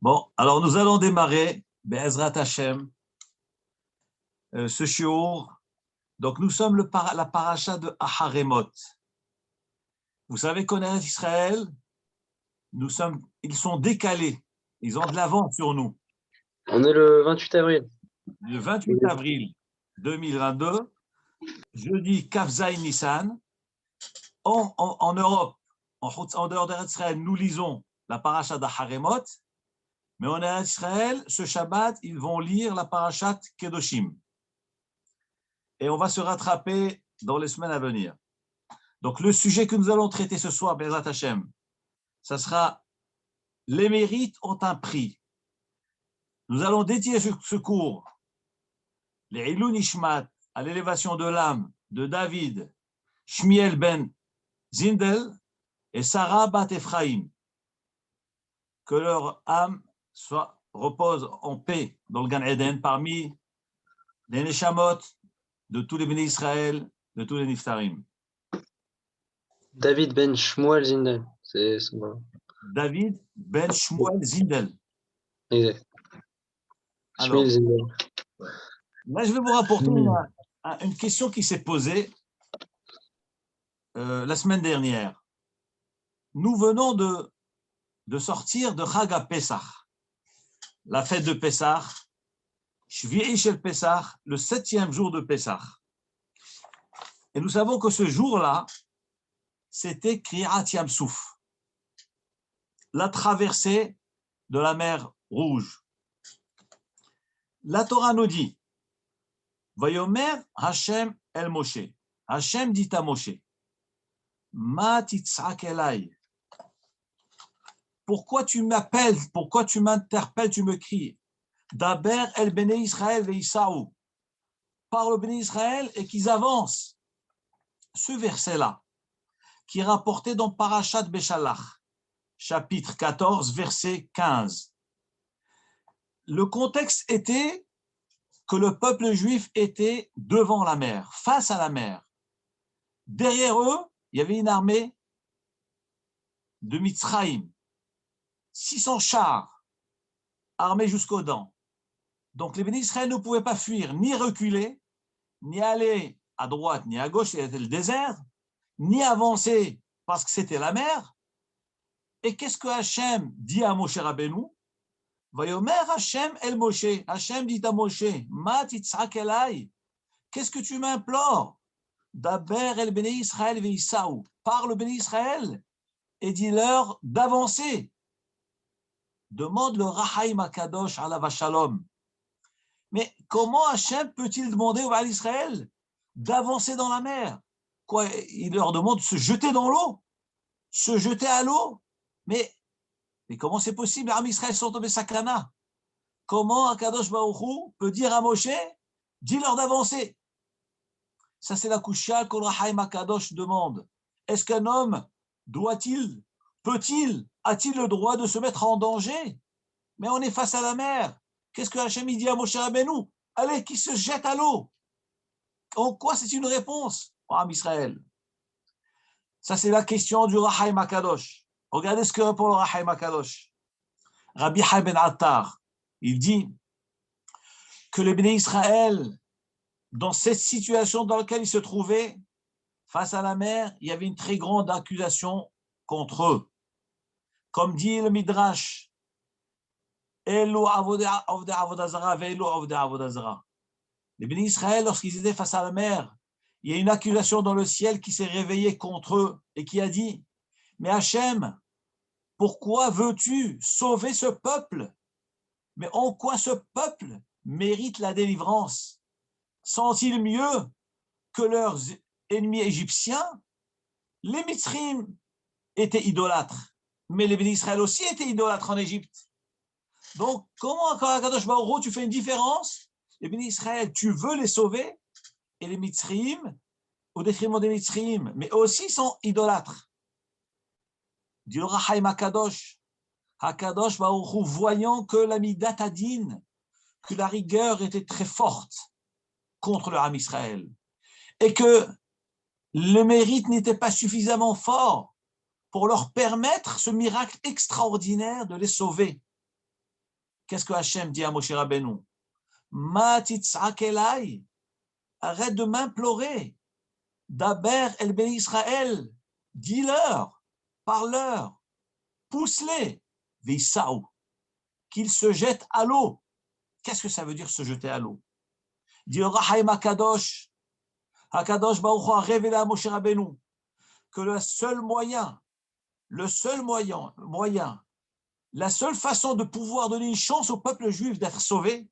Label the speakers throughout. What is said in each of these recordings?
Speaker 1: Bon, alors nous allons démarrer, Be'ezrat Hashem, ce shiur. Donc nous sommes la paracha de Aharemot. Vous savez qu'en Eretz Israël, ils sont décalés, ils ont de l'avance sur nous.
Speaker 2: On est le 28 avril.
Speaker 1: Le 28 avril 2022, jeudi Kaf Zayin Nissan, en Europe, en dehors d'Eretz Israël, nous lisons la paracha d'Aharemot, mais en Eretz Israël, ce Shabbat, ils vont lire la parachat Kedoshim. Et on va se rattraper dans les semaines à venir. Donc, le sujet que nous allons traiter ce soir, Be'ezrat Hashem, ça sera « Les mérites ont un prix ». Nous allons dédier ce cours, les Ilou Nishmat, à l'élévation de l'âme de David, Shmiel ben Zindel et Sarah bat Ephraim. Que leur âme repose en paix dans le Gan Eden parmi les Neshamot de tous les bénis d'Israël, de tous les Niftarim.
Speaker 2: David ben Shmuel Zindel. C'est bon.
Speaker 1: David ben Shmuel Zindel.
Speaker 2: Exact.
Speaker 1: Alors,
Speaker 2: Shmuel Zindel.
Speaker 1: là, je vais vous rapporter une question qui s'est posée la semaine dernière. Nous venons de sortir de Chag Pesach, la fête de Pesach, Shvi'i Shel Pesach, le 7e jour de Pesach. Et nous savons que ce jour-là, c'était Kriyat Yam Souf, la traversée de la mer Rouge. La Torah nous dit, Vayomer Hashem el Moshe. Hashem dit à Moshe, Ma titzak elai. Pourquoi tu m'appelles, pourquoi tu m'interpelles, tu me cries? Daber el Bnei Israël ve'Isaou. Parle au Bnei Israël et qu'ils avancent. Ce verset-là, qui est rapporté dans Parashat Beshalach, chapitre 14, verset 15. Le contexte était que le peuple juif était devant la mer, face à la mer. Derrière eux, il y avait une armée de Mitzraïm, 600 chars, armés jusqu'aux dents. Donc les bénis d'Israël ne pouvaient pas fuir, ni reculer, ni aller à droite, ni à gauche, c'était le désert, ni avancer parce que c'était la mer. Et qu'est-ce que Hachem dit à Moshe Rabbeinu? Vayomer Hachem el Moshe. Hachem dit à Moshe, Ma titzak elai. Qu'est-ce que tu m'implores? Daber el Bnei Israël ve'Isaou. Parle au Béni Israël et dis-leur d'avancer. Demande le Rahaim HaKadosh ala Vashalom. Mais comment Hachem peut-il demander au Baal Israël d'avancer dans la mer? Quoi, il leur demande de se jeter dans l'eau, se jeter à l'eau. Mais comment c'est possible? Les armes Israël sont tombés sakana. Comment HaKadosh Baruch Hu peut dire à Moshe, dis-leur d'avancer? Ça, c'est la kusha que le Rahaim HaKadosh demande. Est-ce qu'un homme doit-il, peut-il, a-t-il le droit de se mettre en danger? Mais on est face à la mer. Qu'est-ce que Hachem dit à Moshe Rabbeinu? Allez, qui se jette à l'eau. En quoi c'est une réponse en Israël? Ça, c'est la question du Rahaim HaKadosh. Regardez ce que répond le Rahaim HaKadosh. Rabbi Hai ben Attar, il dit que les bénis Israël, dans cette situation dans laquelle ils se trouvaient, face à la mer, il y avait une très grande accusation contre eux. Comme dit le Midrash, les bénis Israël, lorsqu'ils étaient face à la mer, il y a une accusation dans le ciel qui s'est réveillée contre eux et qui a dit, mais Hachem, pourquoi veux-tu sauver ce peuple? Mais en quoi ce peuple mérite la délivrance? Sont-ils mieux que leurs ennemis égyptiens? Les Mitzrim étaient idolâtres, mais les bénis Israël aussi étaient idolâtres en Égypte. Donc, comment encore à Kadosh Baruch Hu, tu fais une différence? Les bénis Israël, tu veux les sauver, et les Mitzrim, au détriment des Mitzrim, mais aussi sont idolâtres. Dit le Rahaim HaKadosh, HaKadosh Baruch Hu, voyant que la Midat Hadin, que la rigueur était très forte contre le Ham Israël, et que le mérite n'était pas suffisamment fort pour leur permettre ce miracle extraordinaire de les sauver. qu'est-ce que Hachem dit à Moshe Rabbeinu? Ma titzak elai, arrête de m'implorer. Daber el ben Israël, dis-leur, parle-leur, pousse-les, veisaou, qu'ils se jettent à l'eau. Qu'est-ce que ça veut dire se jeter à l'eau? Dit le Rahaim Hakadosh Baruch Hu a révélé à Moshe Rabbeinu que la seule façon de pouvoir donner une chance au peuple juif d'être sauvé,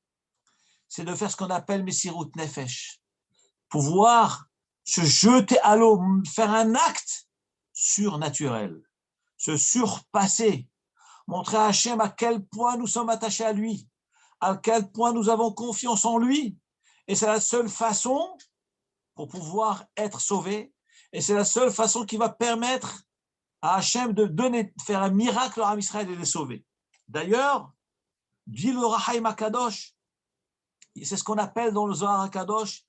Speaker 1: c'est de faire ce qu'on appelle Messirut Nefesh. Pouvoir se jeter à l'eau, faire un acte surnaturel, se surpasser, montrer à Hachem à quel point nous sommes attachés à lui, à quel point nous avons confiance en lui. Et c'est la seule façon pour pouvoir être sauvé. Et c'est la seule façon qui va permettre à Hachem de faire un miracle à Israël et les sauver. D'ailleurs, dit le Rahaim Hakadosh, c'est ce qu'on appelle dans le Zohar Hakadosh,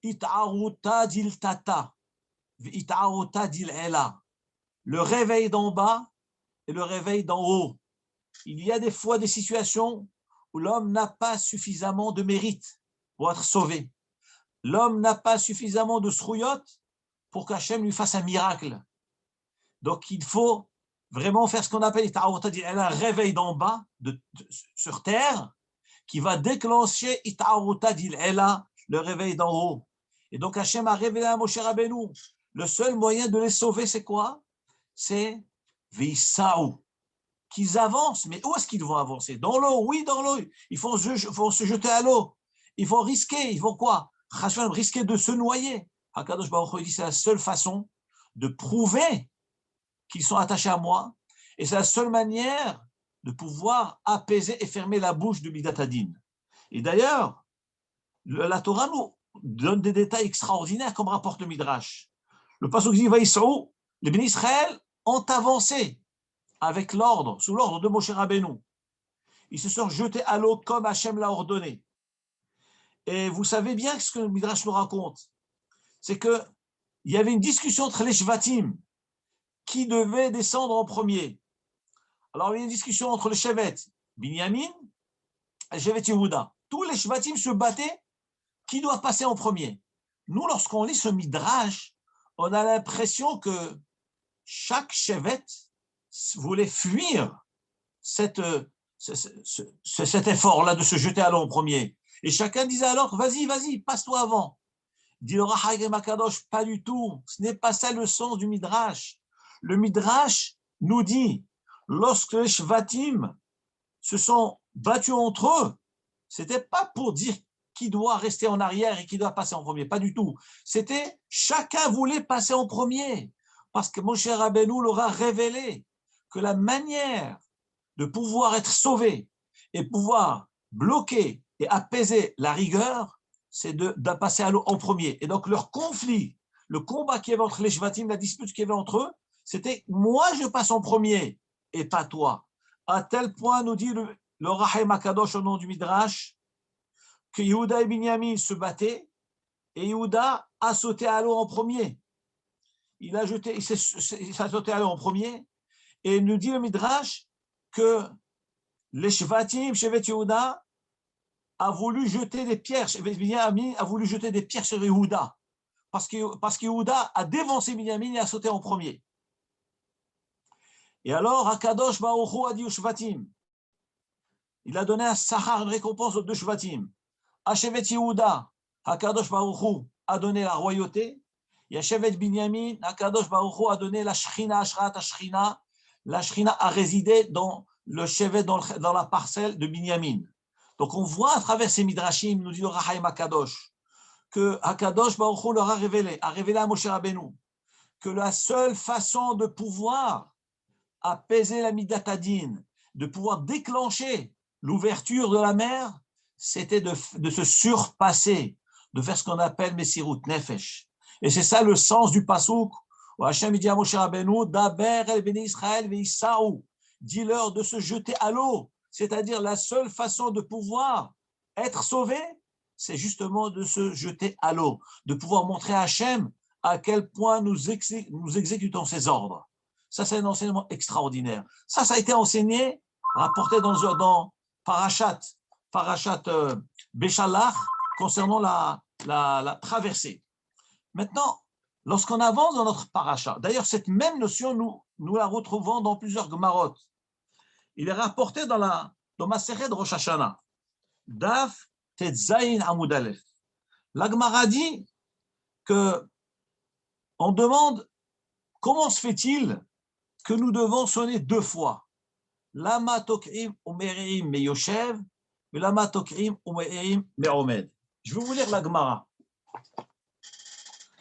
Speaker 1: It'aruta dil tata, It'aruta dil ela. Le réveil d'en bas et le réveil d'en haut. Il y a des fois des situations où l'homme n'a pas suffisamment de mérite pour être sauvé. L'homme n'a pas suffisamment de srouillotte pour qu'Hachem lui fasse un miracle. Donc il faut vraiment faire ce qu'on appelle un réveil d'en bas, sur terre, qui va déclencher le réveil d'en haut. Et donc Hachem a révélé à Moshe Rabbeinu, le seul moyen de les sauver, c'est quoi? C'est Veisaou, qu'ils avancent. Mais où est-ce qu'ils vont avancer? Dans l'eau, oui, dans l'eau. Ils vont se jeter à l'eau. Ils vont risquer, ils vont quoi? Risquer de se noyer. Hakadosh Baruch Hu dit, c'est la seule façon de prouver qu'ils sont attachés à moi, et c'est la seule manière de pouvoir apaiser et fermer la bouche de Midat Hadin. Et d'ailleurs, la Torah nous donne des détails extraordinaires comme rapporte le Midrash. Le pasuk dit Vaïsrou, les bénis Israël ont avancé avec l'ordre, sous l'ordre de Moshe Rabbeinu. Ils se sont jetés à l'eau comme Hachem l'a ordonné. Et vous savez bien ce que le Midrash nous raconte, c'est qu'il y avait une discussion entre les Shvatim qui devait descendre en premier. Alors, il y a une discussion entre le Shevet Binyamin et le Shevet Yehuda. Tous les Shvatim se battaient qui doit passer en premier. Nous, lorsqu'on lit ce Midrash, on a l'impression que chaque Shevet voulait fuir cet effort-là de se jeter à l'eau en premier. Et chacun disait à l'autre, vas-y, passe-toi avant. Dit le Rahaim Hakadosh, pas du tout. Ce n'est pas ça le sens du Midrash. Le Midrash nous dit, lorsque les Shvatim se sont battus entre eux, ce n'était pas pour dire qui doit rester en arrière et qui doit passer en premier, pas du tout. C'était chacun voulait passer en premier, parce que Moshe Rabbeinu leur a révélé que la manière de pouvoir être sauvé et pouvoir bloquer et apaiser la rigueur, c'est de passer à l'eau en premier. Et donc leur conflit, le combat qu'il y avait entre les Shvatim, la dispute qu'il y avait entre eux, c'était moi je passe en premier et pas toi. À tel point, nous dit le Rahaim Hakadosh au nom du Midrash, que Yehuda et Binyamin se battaient et Yehuda a sauté à l'eau en premier. Il s'est sauté à l'eau en premier et nous dit le Midrash que les Shvatim, Shevet Yehuda, a voulu jeter des pierres, Shevet Binyamin a voulu jeter des pierres sur Yehuda parce que Yehuda a dévancé Binyamin et a sauté en premier. Et alors, Hakadosh Baruch Hu a dit aux Shvatim, il a donné un sahar, une récompense aux deux Shvatim. À Shevet Yehuda, Hakadosh Baruch Hu a donné la royauté, et à Shevet Binyamin, Hakadosh Baruch Hu a donné la Shechina, Ashrat Ashchina. La Shechina a résidé dans le Shevet, dans la parcelle de Binyamin. Donc on voit à travers ces Midrashim, nous dit le Rahaim Hakadosh, que Hakadosh Baruch Hu leur a révélé à Moshe Rabbeinu, que la seule façon de pouvoir apaiser la Midat Hadin, de pouvoir déclencher l'ouverture de la mer, c'était de se surpasser, de faire ce qu'on appelle Messirut Nefesh. Et c'est ça le sens du pasouk où Hachem dit à Moshe Rabbeinu, Daber el bnei Israël veisaou, dis-leur de se jeter à l'eau, c'est-à-dire la seule façon de pouvoir être sauvé, c'est justement de se jeter à l'eau, de pouvoir montrer à Hachem à quel point nous exécutons ses ordres. Ça, c'est un enseignement extraordinaire. Ça a été enseigné, rapporté par parashat Béchalach, concernant la traversée. Maintenant, lorsqu'on avance dans notre parasha, d'ailleurs, cette même notion, nous la retrouvons dans plusieurs Gemarot. Il est rapporté dans Masechet Rosh Hashanah, Daf Tetzayin Amud Aleph. La Gemara dit que on demande comment se fait-il que nous devons sonner deux fois. Lama tokrim umerim meyoshev, lama tokrim umerim meomed. Je vais vous lire la Gemara.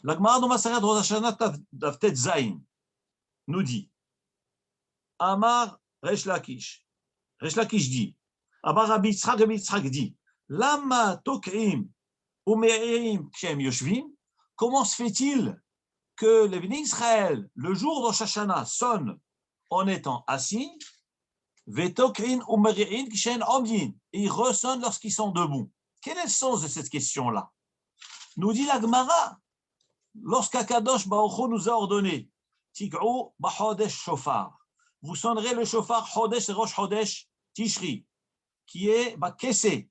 Speaker 1: La Gemara dans Masechet Rosh Hashanah Daf Tetzayin nous dit Amar Resh Lakish. Resh Lakish dit Amar Rabbi Yitzchak dit Lama tokrim umerim kshem yoshvim. Comment se fait-il que les bénis Israël, le jour de Rosh Hashanah, sonnent en étant assis, vetokrin umeri'in kshen omdin, et ils ressonnent lorsqu'ils sont debout. Quel est le sens de cette question-là? Nous dit la Gemara, lorsqu'Akadosh Baruch Hu nous a ordonné, Tig'u b'chodesh shofar, vous sonnerez le shofar chodesh et rosh chodesh tishri, qui est kessé.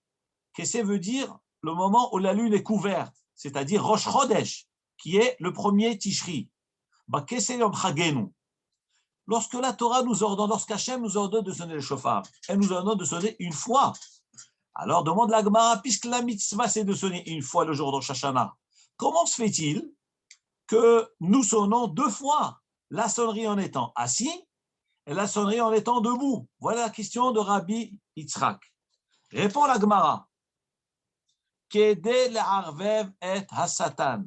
Speaker 1: Kessé veut dire le moment où la lune est couverte, c'est-à-dire rosh chodesh, qui est le premier Tishri. Lorsque la Torah nous ordonne, lorsqu'Hachem nous ordonne de sonner le shofar, elle nous ordonne de sonner une fois. Alors demande la Gemara, puisque la mitzvah c'est de sonner une fois le jour de Rosh Hashanah, comment se fait-il que nous sonnons deux fois, la sonnerie en étant assis et la sonnerie en étant debout? Voilà la question de Rabbi Yitzchak. Répond la Gemara, Kedé le'arvev et hasatan.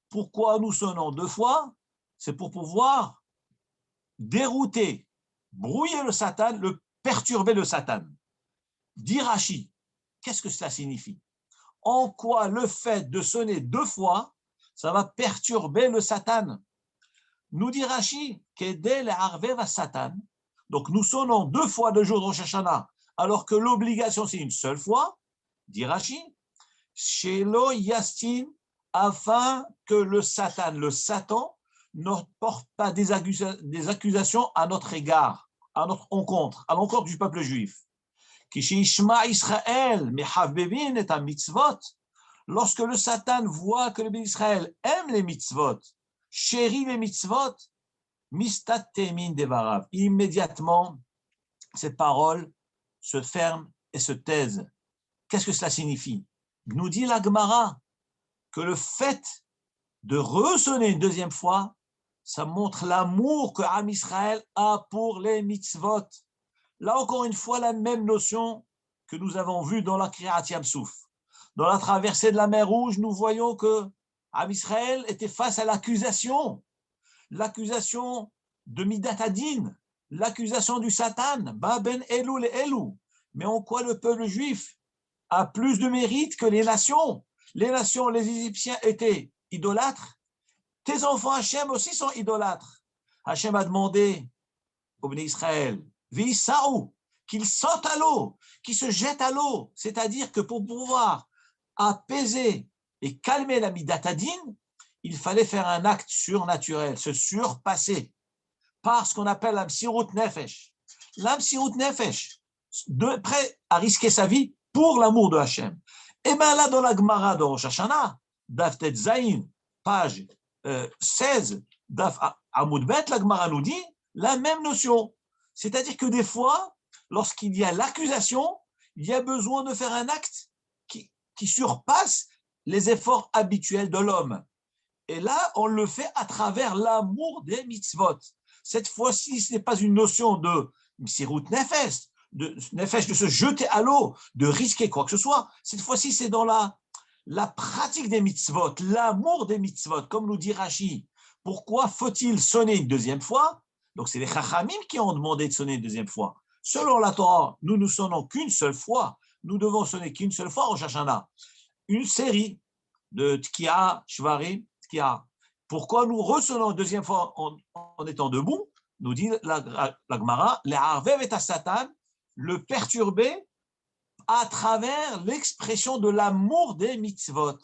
Speaker 1: Pourquoi nous sonnons deux fois? C'est pour pouvoir dérouter, brouiller le Satan, le perturber le Satan. Dit Rashi, qu'est-ce que cela signifie? En quoi le fait de sonner deux fois, ça va perturber le Satan? Nous dit Rashi, Kedel Arvev à Satan. Donc nous sonnons deux fois le jour de Rosh Hashanah, alors que l'obligation c'est une seule fois. Dit Rashi, Shelo Yastin, afin que le Satan ne porte pas des accusations à notre égard, à notre encontre, à l'encontre du peuple juif. Lorsque le Satan voit que le peuple d'Israël aime les mitzvot, chérit les mitzvot, immédiatement, ces paroles se ferment et se taisent. Qu'est-ce que cela signifie? Nous dit la Gemara que le fait de ressonner une deuxième fois, ça montre l'amour que Am Israël a pour les mitzvot. Là, encore une fois, la même notion que nous avons vue dans la Kriyat Yam Souf. Dans la traversée de la mer Rouge, nous voyons que Am Israël était face à l'accusation de Midat Hadin, l'accusation du Satan, Ba ben Elul le Elul. Mais en quoi le peuple juif a plus de mérite que les nations? Les nations, les Égyptiens étaient idolâtres. Tes enfants Hachem aussi sont idolâtres. Hachem a demandé au béni Israël, Visaou, qu'ils sautent à l'eau, qu'ils se jettent à l'eau. C'est-à-dire que pour pouvoir apaiser et calmer la Midat Hadin, il fallait faire un acte surnaturel, se surpasser par ce qu'on appelle l'Amsirut Nefesh. L'Amsirut Nefesh, prêt à risquer sa vie pour l'amour de Hachem. Et bien là, dans la Gemara de Rosh Hashanah, Daf Tetzayin, page 16, Daf Amud Bet, la Gemara nous dit la même notion. C'est-à-dire que des fois, lorsqu'il y a l'accusation, il y a besoin de faire un acte qui surpasse les efforts habituels de l'homme. Et là, on le fait à travers l'amour des mitzvot. Cette fois-ci, ce n'est pas une notion de Msirut Nefesh, de se jeter à l'eau, de risquer quoi que ce soit. Cette fois-ci, c'est dans la pratique des mitzvot, l'amour des mitzvot, comme nous dit Rashi. Pourquoi faut-il sonner une deuxième fois? Donc, c'est les Chachamim qui ont demandé de sonner une deuxième fois. Selon la Torah, nous ne sonnons qu'une seule fois. Nous devons sonner qu'une seule fois au Rosh Hashanah. Une série de Tki'a, Shvarim, Tki'a. Pourquoi nous ressonnons une deuxième fois en étant debout? Nous dit la Gemara, les Arvev et Satan, le perturber à travers l'expression de l'amour des mitzvot.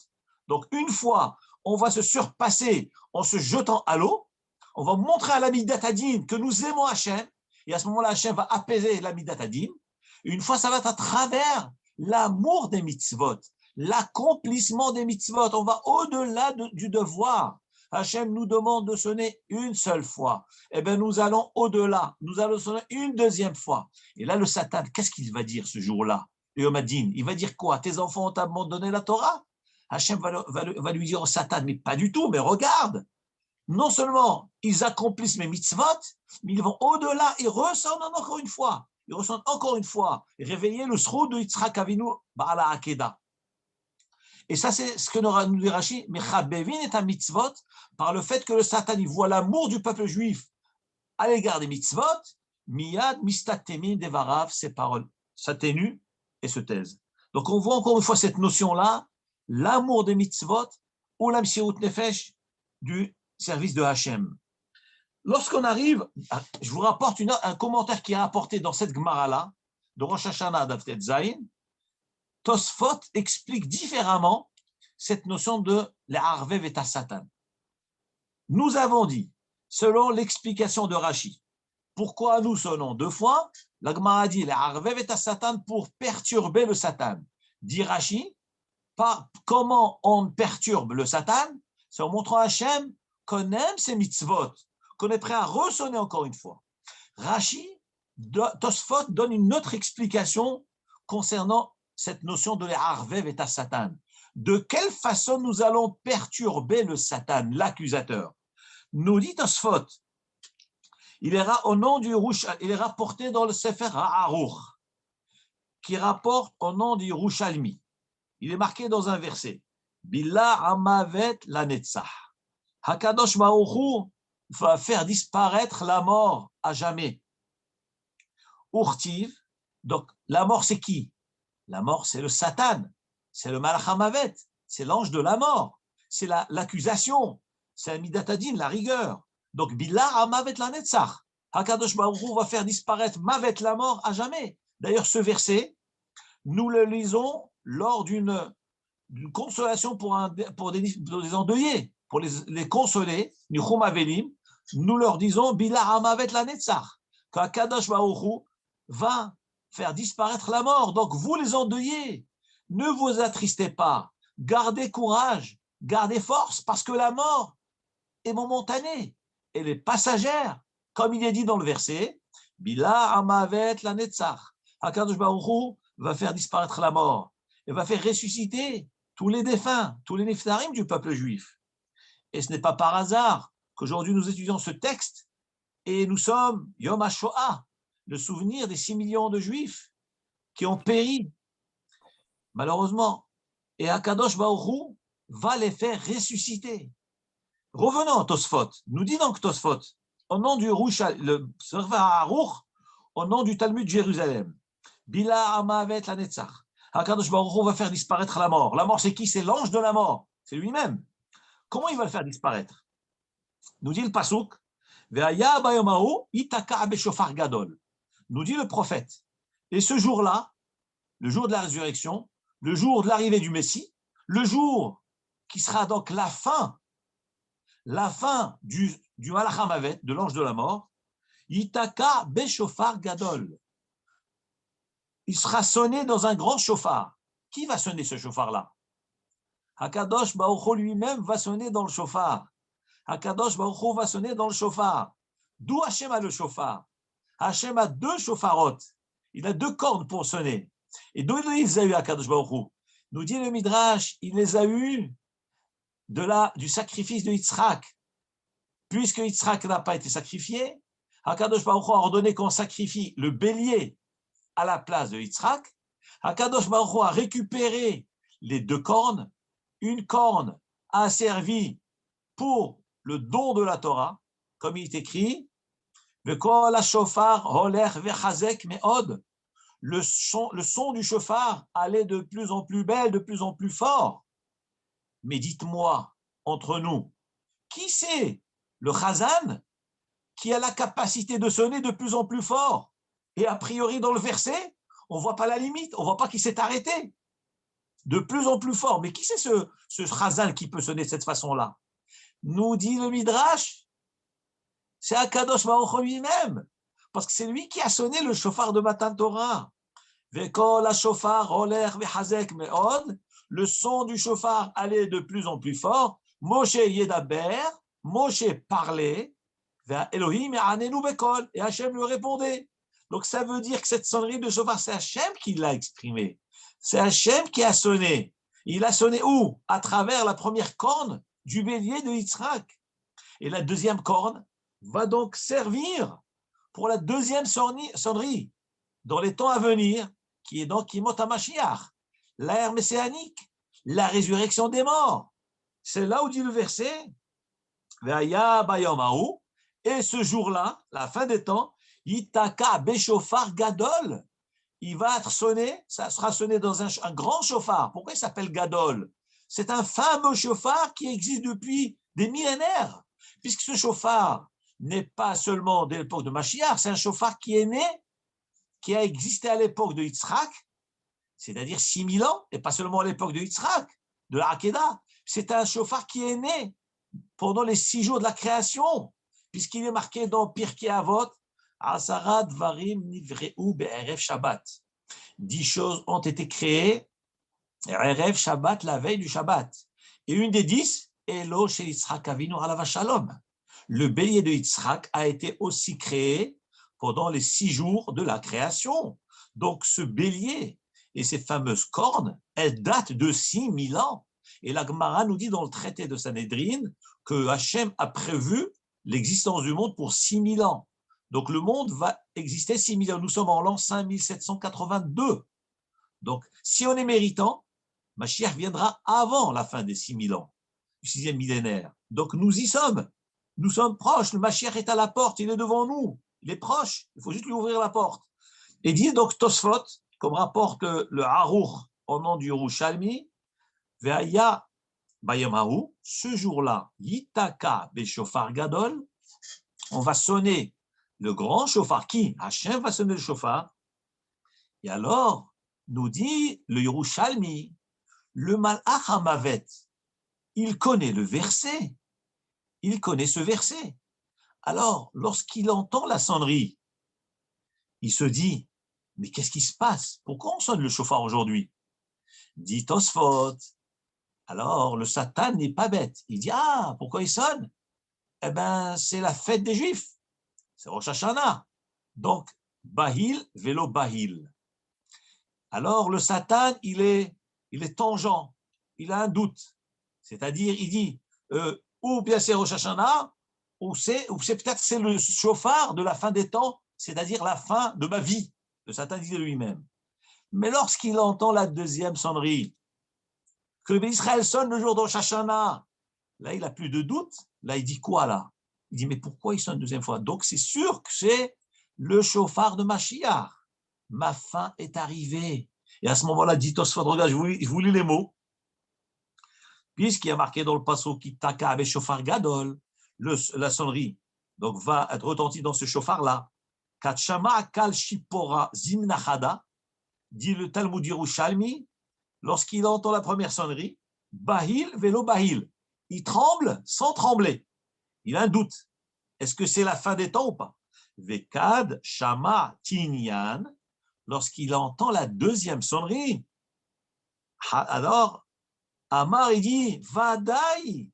Speaker 1: Donc, une fois, on va se surpasser en se jetant à l'eau, on va montrer à la Midat Hadin que nous aimons Hachem, et à ce moment-là, Hachem va apaiser la Midat Hadin. Une fois, ça va être à travers l'amour des mitzvot, l'accomplissement des mitzvot. On va au-delà du devoir. Hachem nous demande de sonner une seule fois. Eh bien, nous allons au-delà. Nous allons sonner une deuxième fois. Et là, le Satan, qu'est-ce qu'il va dire ce jour-là? Le Yom Hadin, il va dire quoi? Tes enfants ont abandonné la Torah? Hachem va lui dire au Satan, mais pas du tout, mais regarde. Non seulement ils accomplissent mes mitzvot, mais ils vont au-delà, ils ressentent encore une fois. Ils ressentent encore une fois, réveiller le sroud de Yitzhak Avinu Ba'ala Akeda. Et ça, c'est ce que nous dit Rashi, Mechabevin est un mitzvot, par le fait que le Satan, il voit l'amour du peuple juif à l'égard des mitzvot, miyad mistatemin devarav, ses paroles s'atténuent et se taisent. Donc on voit encore une fois cette notion-là, l'amour des mitzvot, ou l'amsirut nefesh du service de Hachem. Lorsqu'on arrive, je vous rapporte un commentaire qui est apporté dans cette Gemara-là, de Rosh Hashanah d'Avtet Zayin. Tosfot explique différemment cette notion de l'Arvev et Satan. Nous avons dit, selon l'explication de Rashi, pourquoi nous sonnons deux fois? La Gemara dit l'Arvev et Satan pour perturber le Satan. Dit Rashi, comment on perturbe le Satan? C'est en montrant à Hachem qu'on aime ses mitzvot, qu'on est prêt à ressonner encore une fois. Rashi, Tosfot donne une autre explication concernant cette notion de l'Arvev et Satan. De quelle façon nous allons perturber le Satan, l'accusateur? Nous dit Tosfot, il est rapporté dans le Sefer Ha'aruch, qui rapporte au nom du Yerushalmi. Il est marqué dans un verset, Billah Amavet la Netzach. Hakadosh Baruch Hu va faire disparaître la mort à jamais. Urtiv, donc la mort c'est qui? La mort c'est le Satan, c'est le Malach Hamavet, c'est l'ange de la mort, c'est l'accusation, c'est la Midatadin, la rigueur. Donc Billah Amavet la Netzach. Hakadosh Baruch Hu va faire disparaître Mavet la mort à jamais. D'ailleurs ce verset, nous le lisons lors d'une consolation pour des endeuillés, pour les consoler, Nichum Avelim, nous leur disons Bila Hamavet la Netzach, qu'Akadosh Baruch Hu va faire disparaître la mort. Donc vous les endeuillés, ne vous attristez pas, gardez courage, gardez force, parce que la mort est momentanée, elle est passagère, comme il est dit dans le verset, Bila Hamavet la Netzach, Akadosh Baruch Hu va faire disparaître la mort, et va faire ressusciter tous les défunts, tous les neftarim du peuple juif. Et ce n'est pas par hasard qu'aujourd'hui nous étudions ce texte et nous sommes Yom HaShoah, le souvenir des 6 millions de juifs qui ont péri, malheureusement. Et Akadosh Baruch Hu va les faire ressusciter. Revenons à Tosfot. Nous dit donc Tosfot, au nom du le Sefer Ha'aruch, au nom du Talmud de Jérusalem, Bila Amavet la Netzach. Hakadosh Baruch Hu va faire disparaître la mort. La mort, c'est qui? C'est l'ange de la mort. C'est lui-même. Comment il va le faire disparaître? Nous dit le Pasuk, Ve'aya bayomahu itaka beshofar gadol. Nous dit le prophète. Et ce jour-là, le jour de la résurrection, le jour de l'arrivée du Messie, le jour qui sera donc la fin du Malach Hamavet, de l'ange de la mort, itaka beshofar gadol. Il sera sonné dans un grand chauffard. Qui va sonner ce chauffard-là? Hakadosh Baruch Hu lui-même va sonner dans le chauffard. Hakadosh Baruch Hu va sonner dans le chauffard. D'où Hachem a le chauffard? Hachem a 2 chauffarotes. Il a 2 cornes pour sonner. Et d'où il les a eu Hakadosh Baruch Hu? Nous dit le Midrash, il les a eus du sacrifice de Yitzhak. Puisque Yitzhak n'a pas été sacrifié, Hakadosh Baruch Hu a ordonné qu'on sacrifie le bélier à la place de Yitzhak. Hakadosh Baruch Hu a récupéré les 2 cornes. Une corne a servi pour le don de la Torah, comme il est écrit, le son du chauffard allait de plus en plus belle, de plus en plus fort. Mais dites-moi, entre nous, qui c'est le chazan qui a la capacité de sonner de plus en plus fort? Et a priori, dans le verset, on ne voit pas la limite, on ne voit pas qu'il s'est arrêté. De plus en plus fort. Mais qui c'est ce chazan qui peut sonner de cette façon-là? Nous dit le Midrash, c'est Akadosh Baruch Hu lui-même. Parce que c'est lui qui a sonné le chauffard de Matan Torah. Vekol hashofar holer vechazek meod. Le son du shofar allait de plus en plus fort. Moshe yedaber, Moshe parlait, vers Elohim ya'anenu bekol, et Hachem lui répondait. Donc ça veut dire que cette sonnerie de shofar, c'est Hachem qui l'a exprimée. C'est Hachem qui a sonné. Il a sonné où? À travers la première corne du bélier de Yitzhak. Et la deuxième corne va donc servir pour la deuxième sonnerie dans les temps à venir, qui est donc Yimot HaMashiach, l'ère messianique, la résurrection des morts. C'est là où dit le verset, Ve'aya bayom hahu, et ce jour-là, la fin des temps, Yitaka beshofar gadol, il va être sonné, ça sera sonné dans un grand chauffard. Pourquoi il s'appelle gadol? C'est un fameux chauffard qui existe depuis des millénaires, puisque ce chauffard n'est pas seulement de l'époque de Mashiach, c'est un chauffard qui est né, qui a existé à l'époque de Yitzhak, c'est-à-dire 6000 ans, et pas seulement à l'époque de Yitzhak, de la Hakeda. C'est un chauffard qui est né pendant les 6 jours de la création, puisqu'il est marqué dans Pirkei Avot, Asara Dvarim Nivreu Be'erev Shabbat. 10 choses ont été créées, Erev Shabbat, la veille du Shabbat. Et une des 10, Elo Shel Yitzhak Avinu Alav Shalom. Le bélier de Yitzhak a été aussi créé pendant les 6 jours de la création. Donc ce bélier et ces fameuses cornes, elles datent de 6000 ans. Et la Gemara nous dit dans le traité de Sanhedrin que Hachem a prévu l'existence du monde pour 6000 ans. Donc le monde va exister 6000 ans. Nous sommes en l'an 5782. Donc si on est méritant, Mashiach viendra avant la fin des 6000 ans, du 6e millénaire. Donc nous y sommes. Nous sommes proches. Le Mashiach est à la porte, il est devant nous. Il est proche. Il faut juste lui ouvrir la porte. Et dit donc Tosfot, comme rapporte le Haruch au nom du Yerushalmi, Ve'aya bayom hahu, ce jour-là, Yitaka beshofar gadol, on va sonner le grand chauffard. Qui? Hachem va sonner le chauffard. Et alors, nous dit le Yerushalmi, le Malach HaMavet, il connaît le verset. Il connaît ce verset. Alors, lorsqu'il entend la sonnerie, il se dit, mais qu'est-ce qui se passe? Pourquoi on sonne le chauffard aujourd'hui? Dit Tosfot. Alors, le Satan n'est pas bête. Il dit, ah, pourquoi il sonne? Eh bien, c'est la fête des Juifs. C'est Rosh Hashanah. Donc, Bahil, vélo Bahil. Alors, le Satan, il est tangent. Il a un doute. C'est-à-dire, il dit, ou bien c'est Rosh Hashanah, ou c'est peut-être c'est le chauffard de la fin des temps, c'est-à-dire la fin de ma vie. Le Satan dit de lui-même. Mais lorsqu'il entend la deuxième sonnerie, que le Israël sonne le jour de Rosh Hashanah, là, il n'a plus de doute. Là, il dit quoi, là? Il dit, mais pourquoi il sonne une deuxième fois? Donc, c'est sûr que c'est le chauffard de Mashiach. Ma fin est arrivée. Et à ce moment-là, dit Tosfot, regarde, je vous lis les mots. Puisqu'il y a marqué dans le passo qui taka avec chauffard gadol, la sonnerie, donc va être retentie dans ce chauffard-là. Katshama kal shipora zimnachada, dit le Talmud Yerushalmi, lorsqu'il entend la première sonnerie, bahil velo bahil, il tremble sans trembler. Il a un doute. Est-ce que c'est la fin des temps ou pas? Vekad shama tinyan, lorsqu'il entend la deuxième sonnerie, alors Amar, il dit, Vadaï,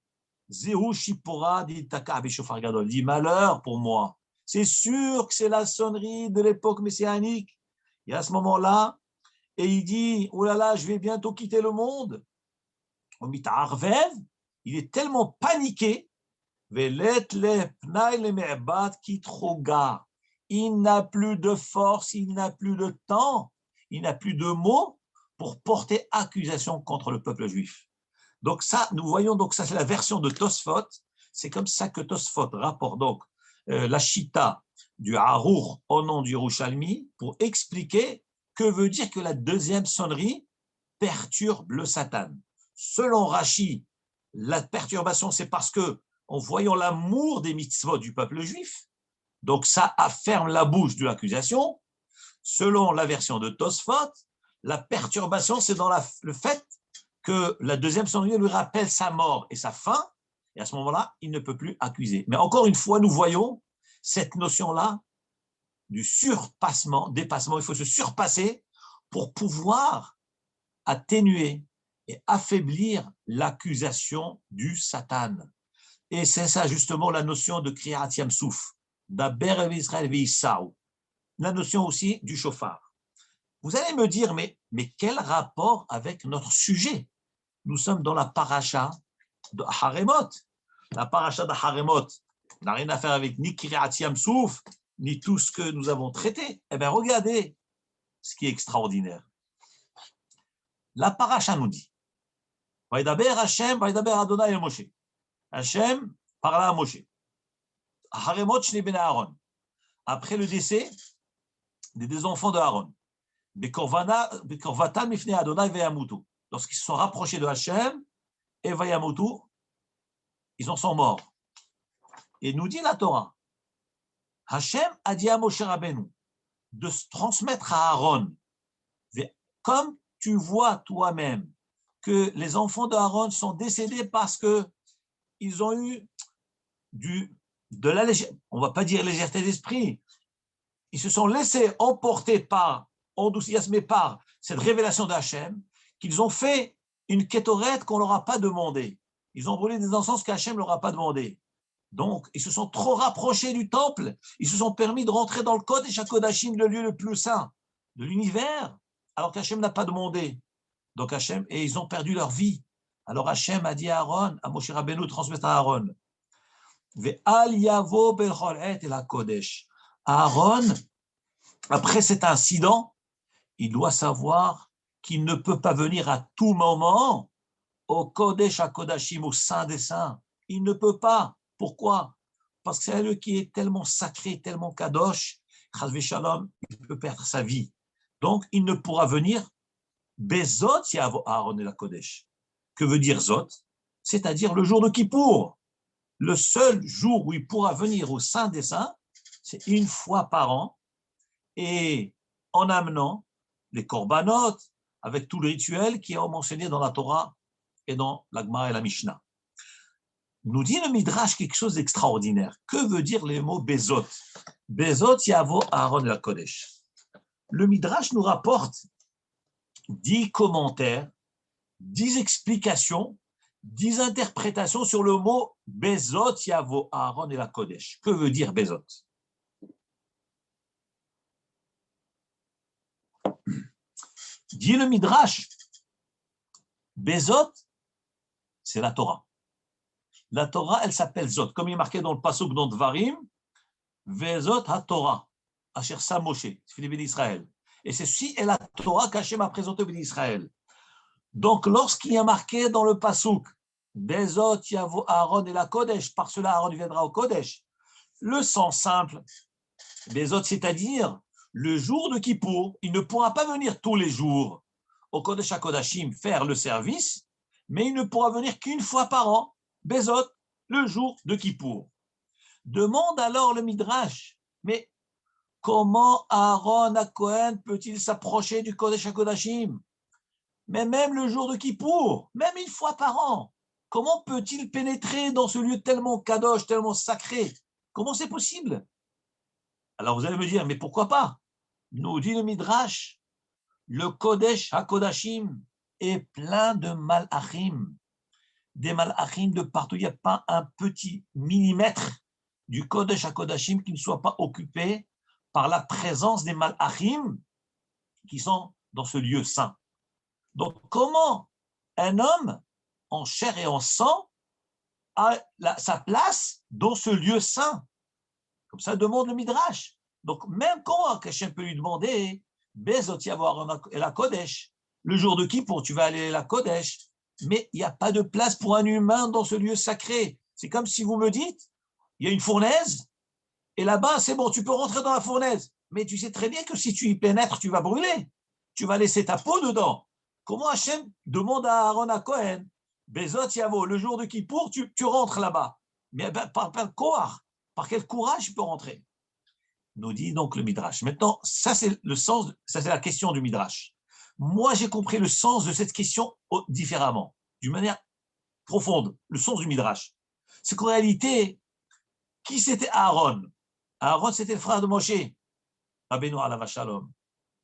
Speaker 1: Zehu Shipora, dit Taka Beshofar Gadol, dit malheur pour moi. C'est sûr que c'est la sonnerie de l'époque messianique. Et à ce moment-là, et il dit, oh là là, je vais bientôt quitter le monde. Il est tellement paniqué, il n'a plus de force, il n'a plus de temps, il n'a plus de mots pour porter accusation contre le peuple juif. Donc ça, nous voyons, donc ça c'est la version de Tosfot, c'est comme ça que Tosfot rapporte donc la chita du Harour au nom du Yerushalmi pour expliquer que veut dire que la deuxième sonnerie perturbe le Satan. Selon Rashi, la perturbation c'est parce que en voyant l'amour des mitzvot du peuple juif, donc ça afferme la bouche de l'accusation. Selon la version de Tosfot, la perturbation c'est dans le fait que la deuxième sonnerie lui rappelle sa mort et sa fin, et à ce moment-là, il ne peut plus accuser. Mais encore une fois, nous voyons cette notion-là du surpassement, dépassement. Il faut se surpasser pour pouvoir atténuer et affaiblir l'accusation du Satan. Et c'est ça justement la notion de Kriyat Yamsouf, d'Aber Israël Veïsaou, la notion aussi du chauffard. Vous allez me dire, mais quel rapport avec notre sujet? Nous sommes dans la paracha de Haremot. La paracha de Haremot n'a rien à faire avec ni Kriyat Yamsouf, ni tout ce que nous avons traité. Eh bien, regardez ce qui est extraordinaire. La paracha nous dit, Vaïdaber Hashem, Vaïdaber Adonai et Moshe. Hashem parla à Moshe. Haremot Shnei ben Aaron. Après le décès des deux enfants de Aaron. Bekorvatam Mifnei Adonai Veyamutu. Lorsqu'ils se sont rapprochés de Hashem et Veyamutu, ils en sont morts. Et nous dit la Torah, Hashem a dit à Moshe Rabbeinu de se transmettre à Aaron. Comme tu vois toi-même que les enfants d'Aaron sont décédés parce qu'ils ont eu de la légèreté, on ne va pas dire légèreté d'esprit, ils se sont laissés emporter par, enthousiasmés par cette révélation d'Hachem, qu'ils ont fait une kétorette qu'on ne leur a pas demandé. Ils ont brûlé des encens qu'Hachem ne leur a pas demandé. Donc, ils se sont trop rapprochés du temple, ils se sont permis de rentrer dans le Kodesh HaKodashim, le lieu le plus saint de l'univers, alors qu'Hachem n'a pas demandé. Donc Hachem, et ils ont perdu leur vie. Alors Hachem a dit à Aaron, à Moshe Rabbeinu, transmettre à Aaron. Ve'al yavo bechol et la Kodesh. Aaron, après cet incident, il doit savoir qu'il ne peut pas venir à tout moment au Kodesh HaKodashim, au Saint des Saints. Il ne peut pas. Pourquoi? Parce que c'est lui qui est tellement sacré, tellement kadosh, Chas Shalom, il peut perdre sa vie. Donc, il ne pourra venir Bezot Yavo Aaron et la Kodesh. Que veut dire Zot? C'est-à-dire le jour de Kippour. Le seul jour où il pourra venir au Saint des Saints, c'est une fois par an, et en amenant les korbanot, avec tout le rituel qui est mentionné dans la Torah et dans la Gemara et la Mishnah. Nous dit le Midrash quelque chose d'extraordinaire. Que veut dire les mots Bezot? Bezot Yavo Aaron et la Kodesh. Le Midrash nous rapporte 10 commentaires, 10 explications, 10 interprétations sur le mot Bezot Yavo Aaron et la Kodesh. Que veut dire Bezot? Dit le Midrash, Bezot, c'est la Torah. La Torah, elle s'appelle Zot, comme il est marqué dans le Pasuk dans Dvarim, Vezot HaTorah, Asher Sa Moshe, c'est les bénis d'Israël. Et c'est ceci est la Torah qu'Hachem a présentée aux bénis d'Israël. Donc, lorsqu'il y a marqué dans le Pasuk, Bezot Yavo Aaron et la Kodesh, par cela Aaron viendra au Kodesh, le sens simple, Bezot, c'est-à-dire le jour de Kippour, il ne pourra pas venir tous les jours au Kodesh HaKodashim faire le service, mais il ne pourra venir qu'une fois par an, Bezot, le jour de Kippour. Demande alors le Midrash, mais comment Aaron à Cohen peut-il s'approcher du Kodesh HaKodashim? Mais même le jour de Kippour, même une fois par an, comment peut-il pénétrer dans ce lieu tellement kadosh, tellement sacré? Comment c'est possible? Alors vous allez me dire, mais pourquoi pas? Nous dit le Midrash, le Kodesh HaKodashim est plein de malachim, des malachim de partout. Il n'y a pas un petit millimètre du Kodesh HaKodashim qui ne soit pas occupé par la présence des malachim qui sont dans ce lieu saint. Donc, comment un homme en chair et en sang a sa place dans ce lieu saint? Comme ça demande le Midrash. Donc, même quand Hachem peut lui demander, Bezot Yavo et la Kodesh, le jour de Kippour, tu vas aller à la Kodesh, mais il n'y a pas de place pour un humain dans ce lieu sacré. C'est comme si vous me dites, il y a une fournaise, et là-bas, c'est bon, tu peux rentrer dans la fournaise. Mais tu sais très bien que si tu y pénètres, tu vas brûler. Tu vas laisser ta peau dedans. Comment Hachem demande à Aaron à Cohen, Bezot Yavo, le jour de Kippour, tu rentres là-bas. Mais par quel courage tu peux rentrer? Nous dit donc le Midrash. Maintenant, ça c'est le sens, ça c'est la question du Midrash. Moi, j'ai compris le sens de cette question différemment, d'une manière profonde, le sens du Midrash. C'est qu'en réalité, qui c'était Aaron? Aaron, c'était le frère de Moshe, Rabbeinu alav shalom.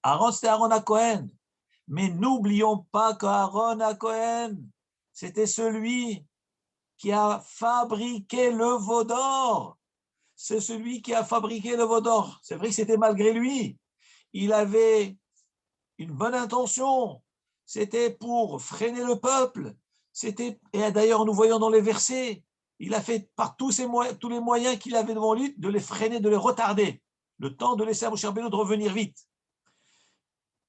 Speaker 1: Aaron, c'était Aaron à Cohen. Mais n'oublions pas qu'Aaron à Cohen, c'était celui qui a fabriqué le veau d'or. C'est celui qui a fabriqué le veau d'or. C'est vrai que c'était malgré lui. Il avait une bonne intention. C'était pour freiner le peuple. Et d'ailleurs, nous voyons dans les versets, il a fait par tous les moyens qu'il avait devant lui de les freiner, de les retarder. Le temps de laisser à Moshe Rabbeinu de revenir vite.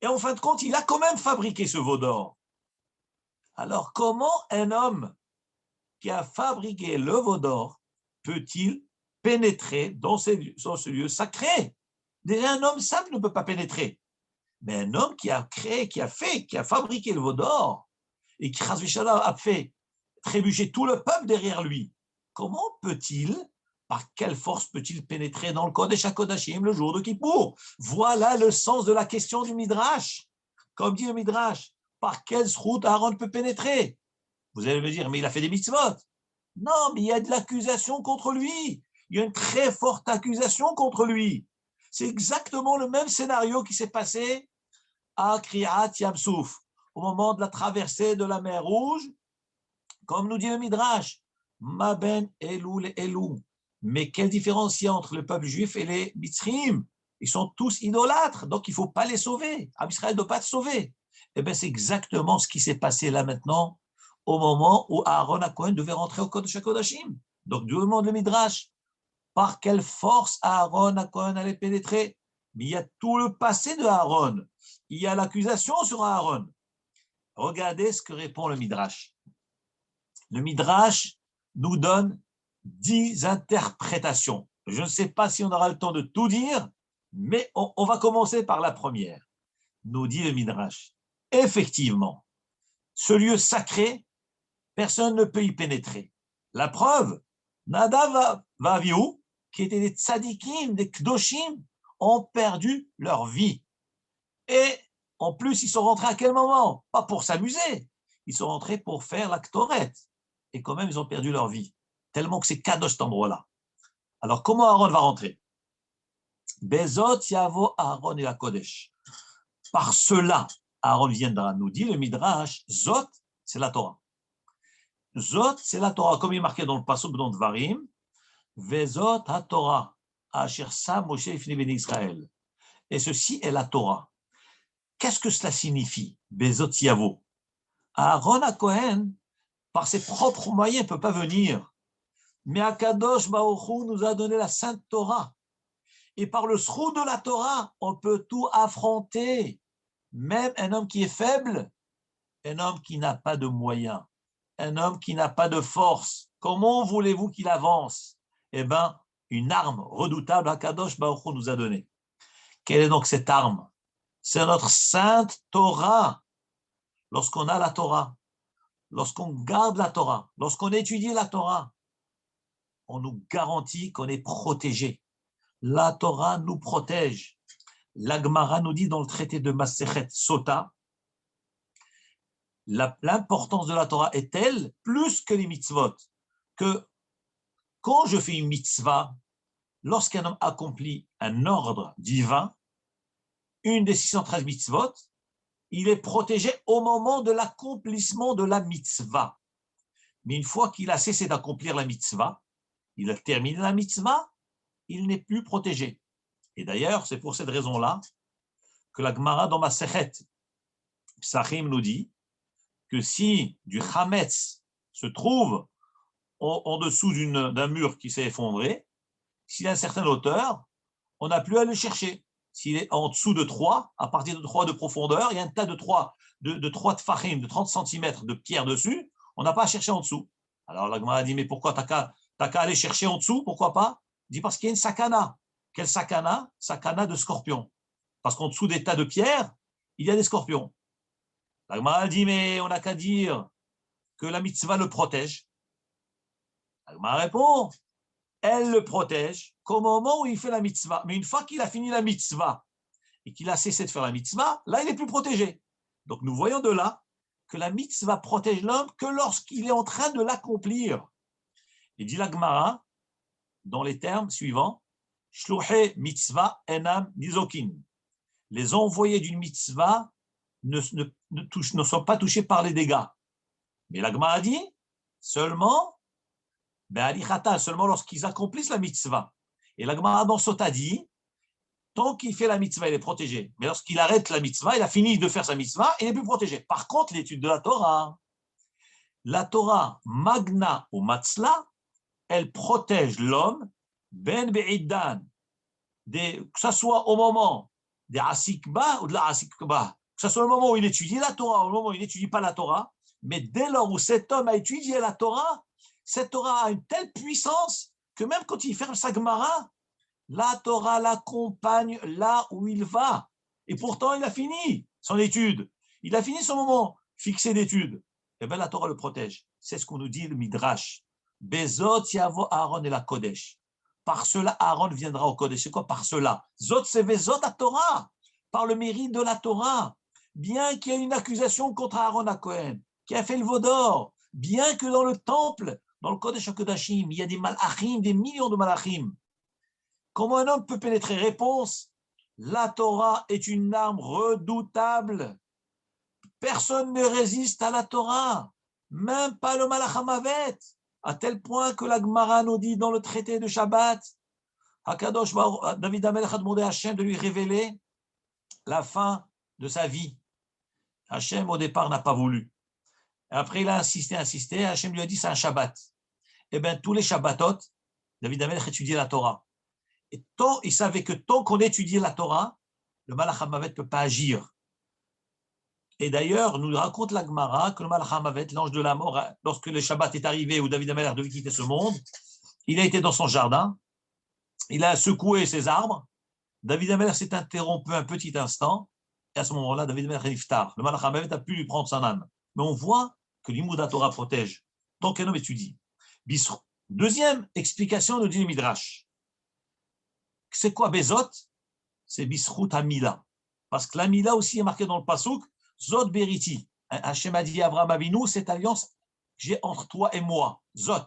Speaker 1: Et en fin de compte, il a quand même fabriqué ce veau d'or. Alors, comment un homme qui a fabriqué le veau d'or peut-il pénétrer dans ce lieu sacré? Déjà, un homme simple ne peut pas pénétrer. Mais un homme qui a créé, qui a fabriqué le veau d'or, et qui, a fait trébucher tout le peuple derrière lui, comment peut-il, par quelle force peut-il pénétrer dans le Kodesh HaKodashim le jour de Kippour? Voilà le sens de la question du Midrash. Comme dit le Midrash, par quelle route Aaron peut pénétrer? Vous allez me dire, mais il a fait des mitzvot. Non, mais il y a de l'accusation contre lui. Il y a une très forte accusation contre lui. C'est exactement le même scénario qui s'est passé à Kriyat Yamsouf, au moment de la traversée de la mer Rouge, comme nous dit le Midrash, Ma ben Elou le Elou. Mais quelle différence il y a entre le peuple juif et les Mitzrim? Ils sont tous idolâtres, donc il ne faut pas les sauver. Israël ne doit pas te sauver. Eh bien, c'est exactement ce qui s'est passé là maintenant, au moment où Aaron Cohen devait rentrer au Kodesh HaKodashim. Donc, du demande le Midrash, par quelle force Aaron Cohen allait pénétrer? Mais il y a tout le passé de Aaron. Il y a l'accusation sur Aaron. Regardez ce que répond le Midrash. Le Midrash nous donne 10 interprétations. Je ne sais pas si on aura le temps de tout dire, mais on va commencer par la première. Nous dit le Midrash. Effectivement, ce lieu sacré, personne ne peut y pénétrer. La preuve, Nadav Vaviou, qui étaient des tzadikim, des kdoshim, ont perdu leur vie. Et en plus, ils sont rentrés à quel moment? Pas pour s'amuser, ils sont rentrés pour faire la Ktoret. Et quand même, ils ont perdu leur vie, tellement que c'est kadosh cet endroit-là. Alors, comment Aaron va rentrer? Bezot yavo Aaron et la Kodesh. Par cela, Aaron viendra, nous dit le Midrash, Zot, c'est la Torah. Zot, c'est la Torah, comme il est marqué dans le Pasuk dans Dvarim, Vezot ha-Torah, asher sa Moshe ifnei bnei Israël. Et ceci est la Torah. Qu'est-ce que cela signifie? Bezot yavo. Aaron à Cohen, par ses propres moyens, ne peut pas venir. Mais Akadosh Baruch Hu nous a donné la Sainte Torah. Et par le sroud de la Torah, on peut tout affronter. Même un homme qui est faible, un homme qui n'a pas de moyens, un homme qui n'a pas de force. Comment voulez-vous qu'il avance? Eh bien, une arme redoutable Akadosh Baruch Hu nous a donnée. Quelle est donc cette arme? C'est notre Sainte Torah. Lorsqu'on a la Torah, lorsqu'on garde la Torah, lorsqu'on étudie la Torah, on nous garantit qu'on est protégé. La Torah nous protège. La Gemara nous dit dans le traité de Masechet Sota, l'importance de la Torah est telle, plus que les mitzvot, que quand je fais une mitzvah, lorsqu'un homme accomplit un ordre divin, une des 613 mitzvot, il est protégé au moment de l'accomplissement de la mitzvah. Mais une fois qu'il a cessé d'accomplir la mitzvah, il a terminé la mitzvah, il n'est plus protégé. Et d'ailleurs, c'est pour cette raison-là que la Gemara dans Masechet Psachim nous dit que si du chametz se trouve en dessous d'un mur qui s'est effondré, s'il a une certaine hauteur, on n'a plus à le chercher. S'il est en dessous de 3, à partir de 3 de profondeur, il y a un tas de 3 de fachim, de 30 cm de pierre dessus, on n'a pas à chercher en dessous. Alors la Gemara dit, mais pourquoi t'as qu'à aller chercher en dessous, pourquoi pas? Il dit, parce qu'il y a une sakana. Quelle sakana? Sakana de scorpion. Parce qu'en dessous des tas de pierres, il y a des scorpions. La Gemara dit, mais on n'a qu'à dire que la mitzvah le protège. La Gemara répond, elle le protège qu'au moment où il fait la mitzvah. Mais une fois qu'il a fini la mitzvah et qu'il a cessé de faire la mitzvah, là, il n'est plus protégé. Donc, nous voyons de là que la mitzvah protège l'homme que lorsqu'il est en train de l'accomplir. Et dit la Gemara, dans les termes suivants, Shluché mitzvah enam nizokin. Les envoyés d'une mitzvah ne sont pas touchés par les dégâts. Mais la Gemara dit seulement, seulement lorsqu'ils accomplissent la mitzvah. Et la Gemara dans Sota dit, tant qu'il fait la mitzvah, il est protégé. Mais lorsqu'il arrête la mitzvah, il a fini de faire sa mitzvah, il n'est plus protégé. Par contre, l'étude de la Torah, magna ou matzla, elle protège l'homme, ben be'iddan, que ce soit au moment des asikba ou de la asikba, que ce soit au moment où il étudie la Torah, au moment où il n'étudie pas la Torah, mais dès lors où cet homme a étudié la Torah, cette Torah a une telle puissance que même quand il ferme sa Gemara, la Torah l'accompagne là où il va. Et pourtant, il a fini son étude. Il a fini son moment fixé d'étude. Eh bien, la Torah le protège. C'est ce qu'on nous dit le Midrash. Bezot yavo Aaron et la Kodesh. Par cela, Aaron viendra au Kodesh. C'est quoi par cela? Zot, c'est Bezot à Torah. Par le mérite de la Torah. Bien qu'il y ait une accusation contre Aaron à Cohen, qui a fait le veau d'or, bien que dans le temple, dans le Kodesh HaKodashim, il y a des malachim, des millions de malachim. Comment un homme peut pénétrer? Réponse, la Torah est une arme redoutable. Personne ne résiste à la Torah, même pas le Malach HaMavet, à tel point que la Gemara nous dit dans le traité de Shabbat, Hakadosh David HaMelech a demandé à Hachem de lui révéler la fin de sa vie. Hachem, au départ, n'a pas voulu. Et après, il a insisté. Hachem lui a dit, c'est un Shabbat. Eh bien, tous les Shabbatot, David HaMelech étudiait la Torah. Et il savait que tant qu'on étudiait la Torah, le Malach HaMavet ne peut pas agir. Et d'ailleurs, nous raconte la Gemara que le Malach HaMavet, l'ange de la mort, lorsque le Shabbat est arrivé où David HaMelech devait quitter ce monde, il a été dans son jardin, il a secoué ses arbres, David HaMelech s'est interrompu un petit instant, et à ce moment-là, David HaMelech est niftar. Le Malach HaMavet a pu lui prendre son âme. Mais on voit que l'Imoud Torah protège, tant qu'un homme étudie. Deuxième explication nous dit le Midrash. C'est quoi Bezot? C'est Bisrout Hamila. Parce que la Mila aussi est marquée dans le Pasuk, Zot Beriti. Hachem a dit à Abraham Avinu, cette alliance que j'ai entre toi et moi. Zot.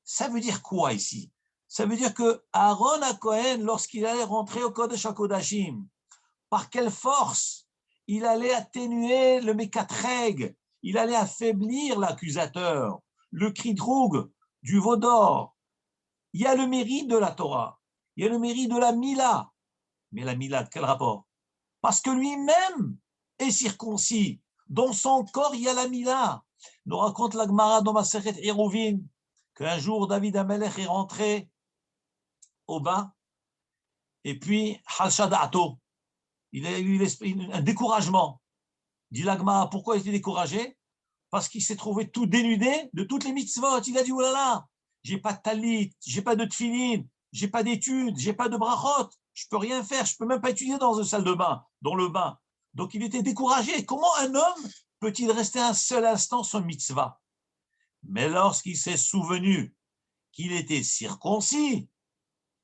Speaker 1: Ça veut dire quoi ici? Ça veut dire que Aaron à Cohen, lorsqu'il allait rentrer au Kodesh HaKodashim, par quelle force il allait atténuer le Mekatreg, il allait affaiblir l'accusateur, le Kridroug du veau d'or. Il y a le mérite de la Torah. Il y a le mérite de la Mila. Mais la Mila, de quel rapport? Parce que lui-même est circoncis. Dans son corps, il y a la Mila. Nous raconte la Gemara dans Masechet Eruvin qu'un jour, David HaMelech est rentré au bain et puis, Halshadato, il a eu un découragement. Dit la Gemara, pourquoi il était découragé? Parce qu'il s'est trouvé tout dénudé de toutes les mitzvot. Il a dit, oh là là, j'ai pas de talit, j'ai pas de tfilin, j'ai pas d'études, j'ai pas de brachot, je peux rien faire, je peux même pas étudier dans une salle de bain, dans le bain. Donc il était découragé. Comment un homme peut-il rester un seul instant sans mitzvah? Mais lorsqu'il s'est souvenu qu'il était circoncis,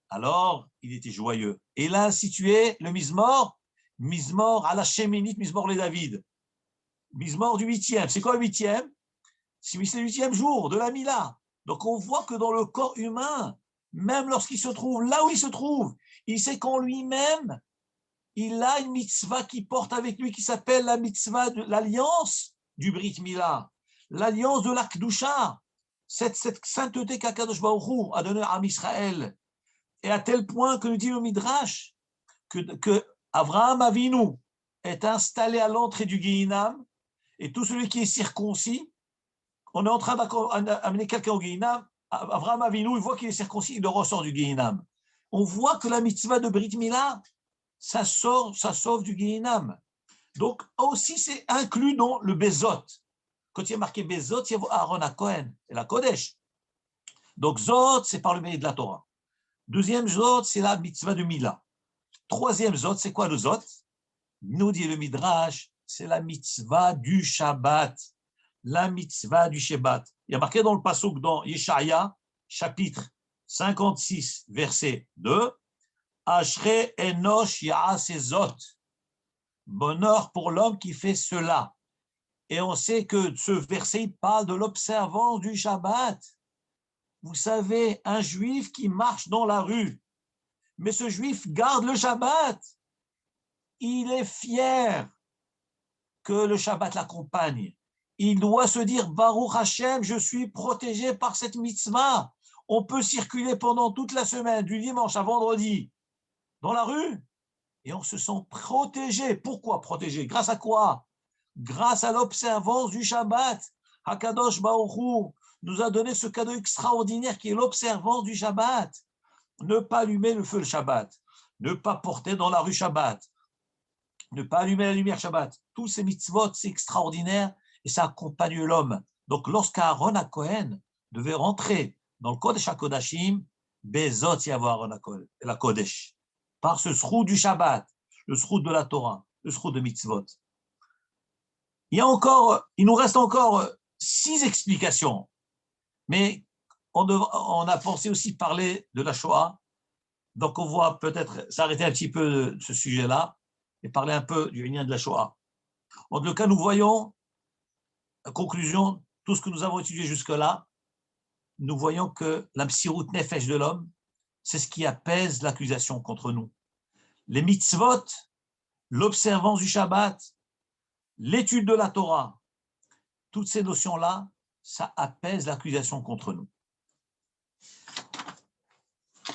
Speaker 1: alors il était joyeux. Et il a institué le Mizmor à la Sheminit, Mizmor les David. Mizmor du 8e. C'est quoi le 8e? C'est le 8e jour de la Mila. Donc on voit que dans le corps humain, même lorsqu'il se trouve là où il se trouve, il sait qu'en lui-même, il a une mitzvah qui porte avec lui, qui s'appelle la mitzvah de l'alliance du Brit Mila, l'alliance de l'Akdusha, cette sainteté qu'Akadosh Baruch Hu a donnée à Israël. Et à tel point que nous dit le Midrash, que Abraham Avinu est installé à l'entrée du Guéhinam, et tout celui qui est circoncis, on est en train d'amener quelqu'un au Guéhinam, Abraham Avinu, il voit qu'il est circoncis, il le ressort du Guéhinam. On voit que la mitzvah de Brit Mila, ça sauve du Guéhinam. Donc aussi c'est inclus dans le Bezot. Quand il y a marqué Bezot, il y a Aaron à Cohen et la Kodesh. Donc Zot, c'est par le mérite de la Torah. Deuxième Zot, c'est la mitzvah de Mila. Troisième Zot, c'est quoi le Zot? Nous dit le Midrash, c'est la mitzvah du Shabbat. La mitzvah du Shabbat. Il y a marqué dans le Pasuk, dans Yeshaya, chapitre 56, verset 2, Ashre Enosh Yaasezot. Bonheur pour l'homme qui fait cela. Et on sait que ce verset parle de l'observance du Shabbat. Vous savez, un juif qui marche dans la rue, mais ce juif garde le Shabbat. Il est fier que le Shabbat l'accompagne. Il doit se dire Baruch Hashem, je suis protégé par cette mitzvah. On peut circuler pendant toute la semaine, du dimanche à vendredi, dans la rue, et on se sent protégé. Pourquoi protégé? Grâce à quoi? Grâce à l'observance du Shabbat. Hakadosh Baruch Hu nous a donné ce cadeau extraordinaire qui est l'observance du Shabbat. Ne pas allumer le feu le Shabbat, ne pas porter dans la rue Shabbat, ne pas allumer la lumière Shabbat. Tous ces mitzvot, c'est extraordinaire et ça accompagne l'homme. Donc, lorsqu'Aaron à Cohen devait rentrer dans le Kodesh HaKodashim, Bezot Yavo la Kodesh, par ce sroud du Shabbat, le sroud de la Torah, le sroud de mitzvot. Il nous reste encore 6 explications, mais on a pensé aussi parler de la Shoah, donc on va peut-être s'arrêter un petit peu de ce sujet-là et parler un peu du lien de la Shoah. En tout cas, nous voyons, la conclusion, tout ce que nous avons étudié jusque-là, nous voyons que la Msirut Nefesh de l'homme, c'est ce qui apaise l'accusation contre nous. Les mitzvot, l'observance du Shabbat, l'étude de la Torah, toutes ces notions-là, ça apaise l'accusation contre nous.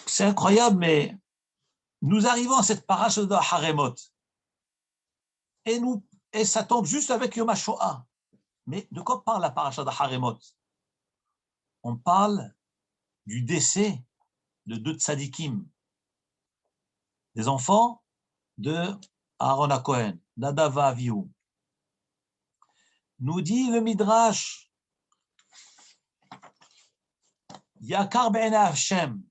Speaker 1: C'est incroyable, mais nous arrivons à cette paracha de Haremot et ça tombe juste avec Yom HaShoah. Mais de quoi parle la paracha de Haremot? On parle du décès de 2 tzadikim, des enfants de Aaron à Cohen, Nadav et Avihu. Nous dit le Midrash, Yakar ben Hashem,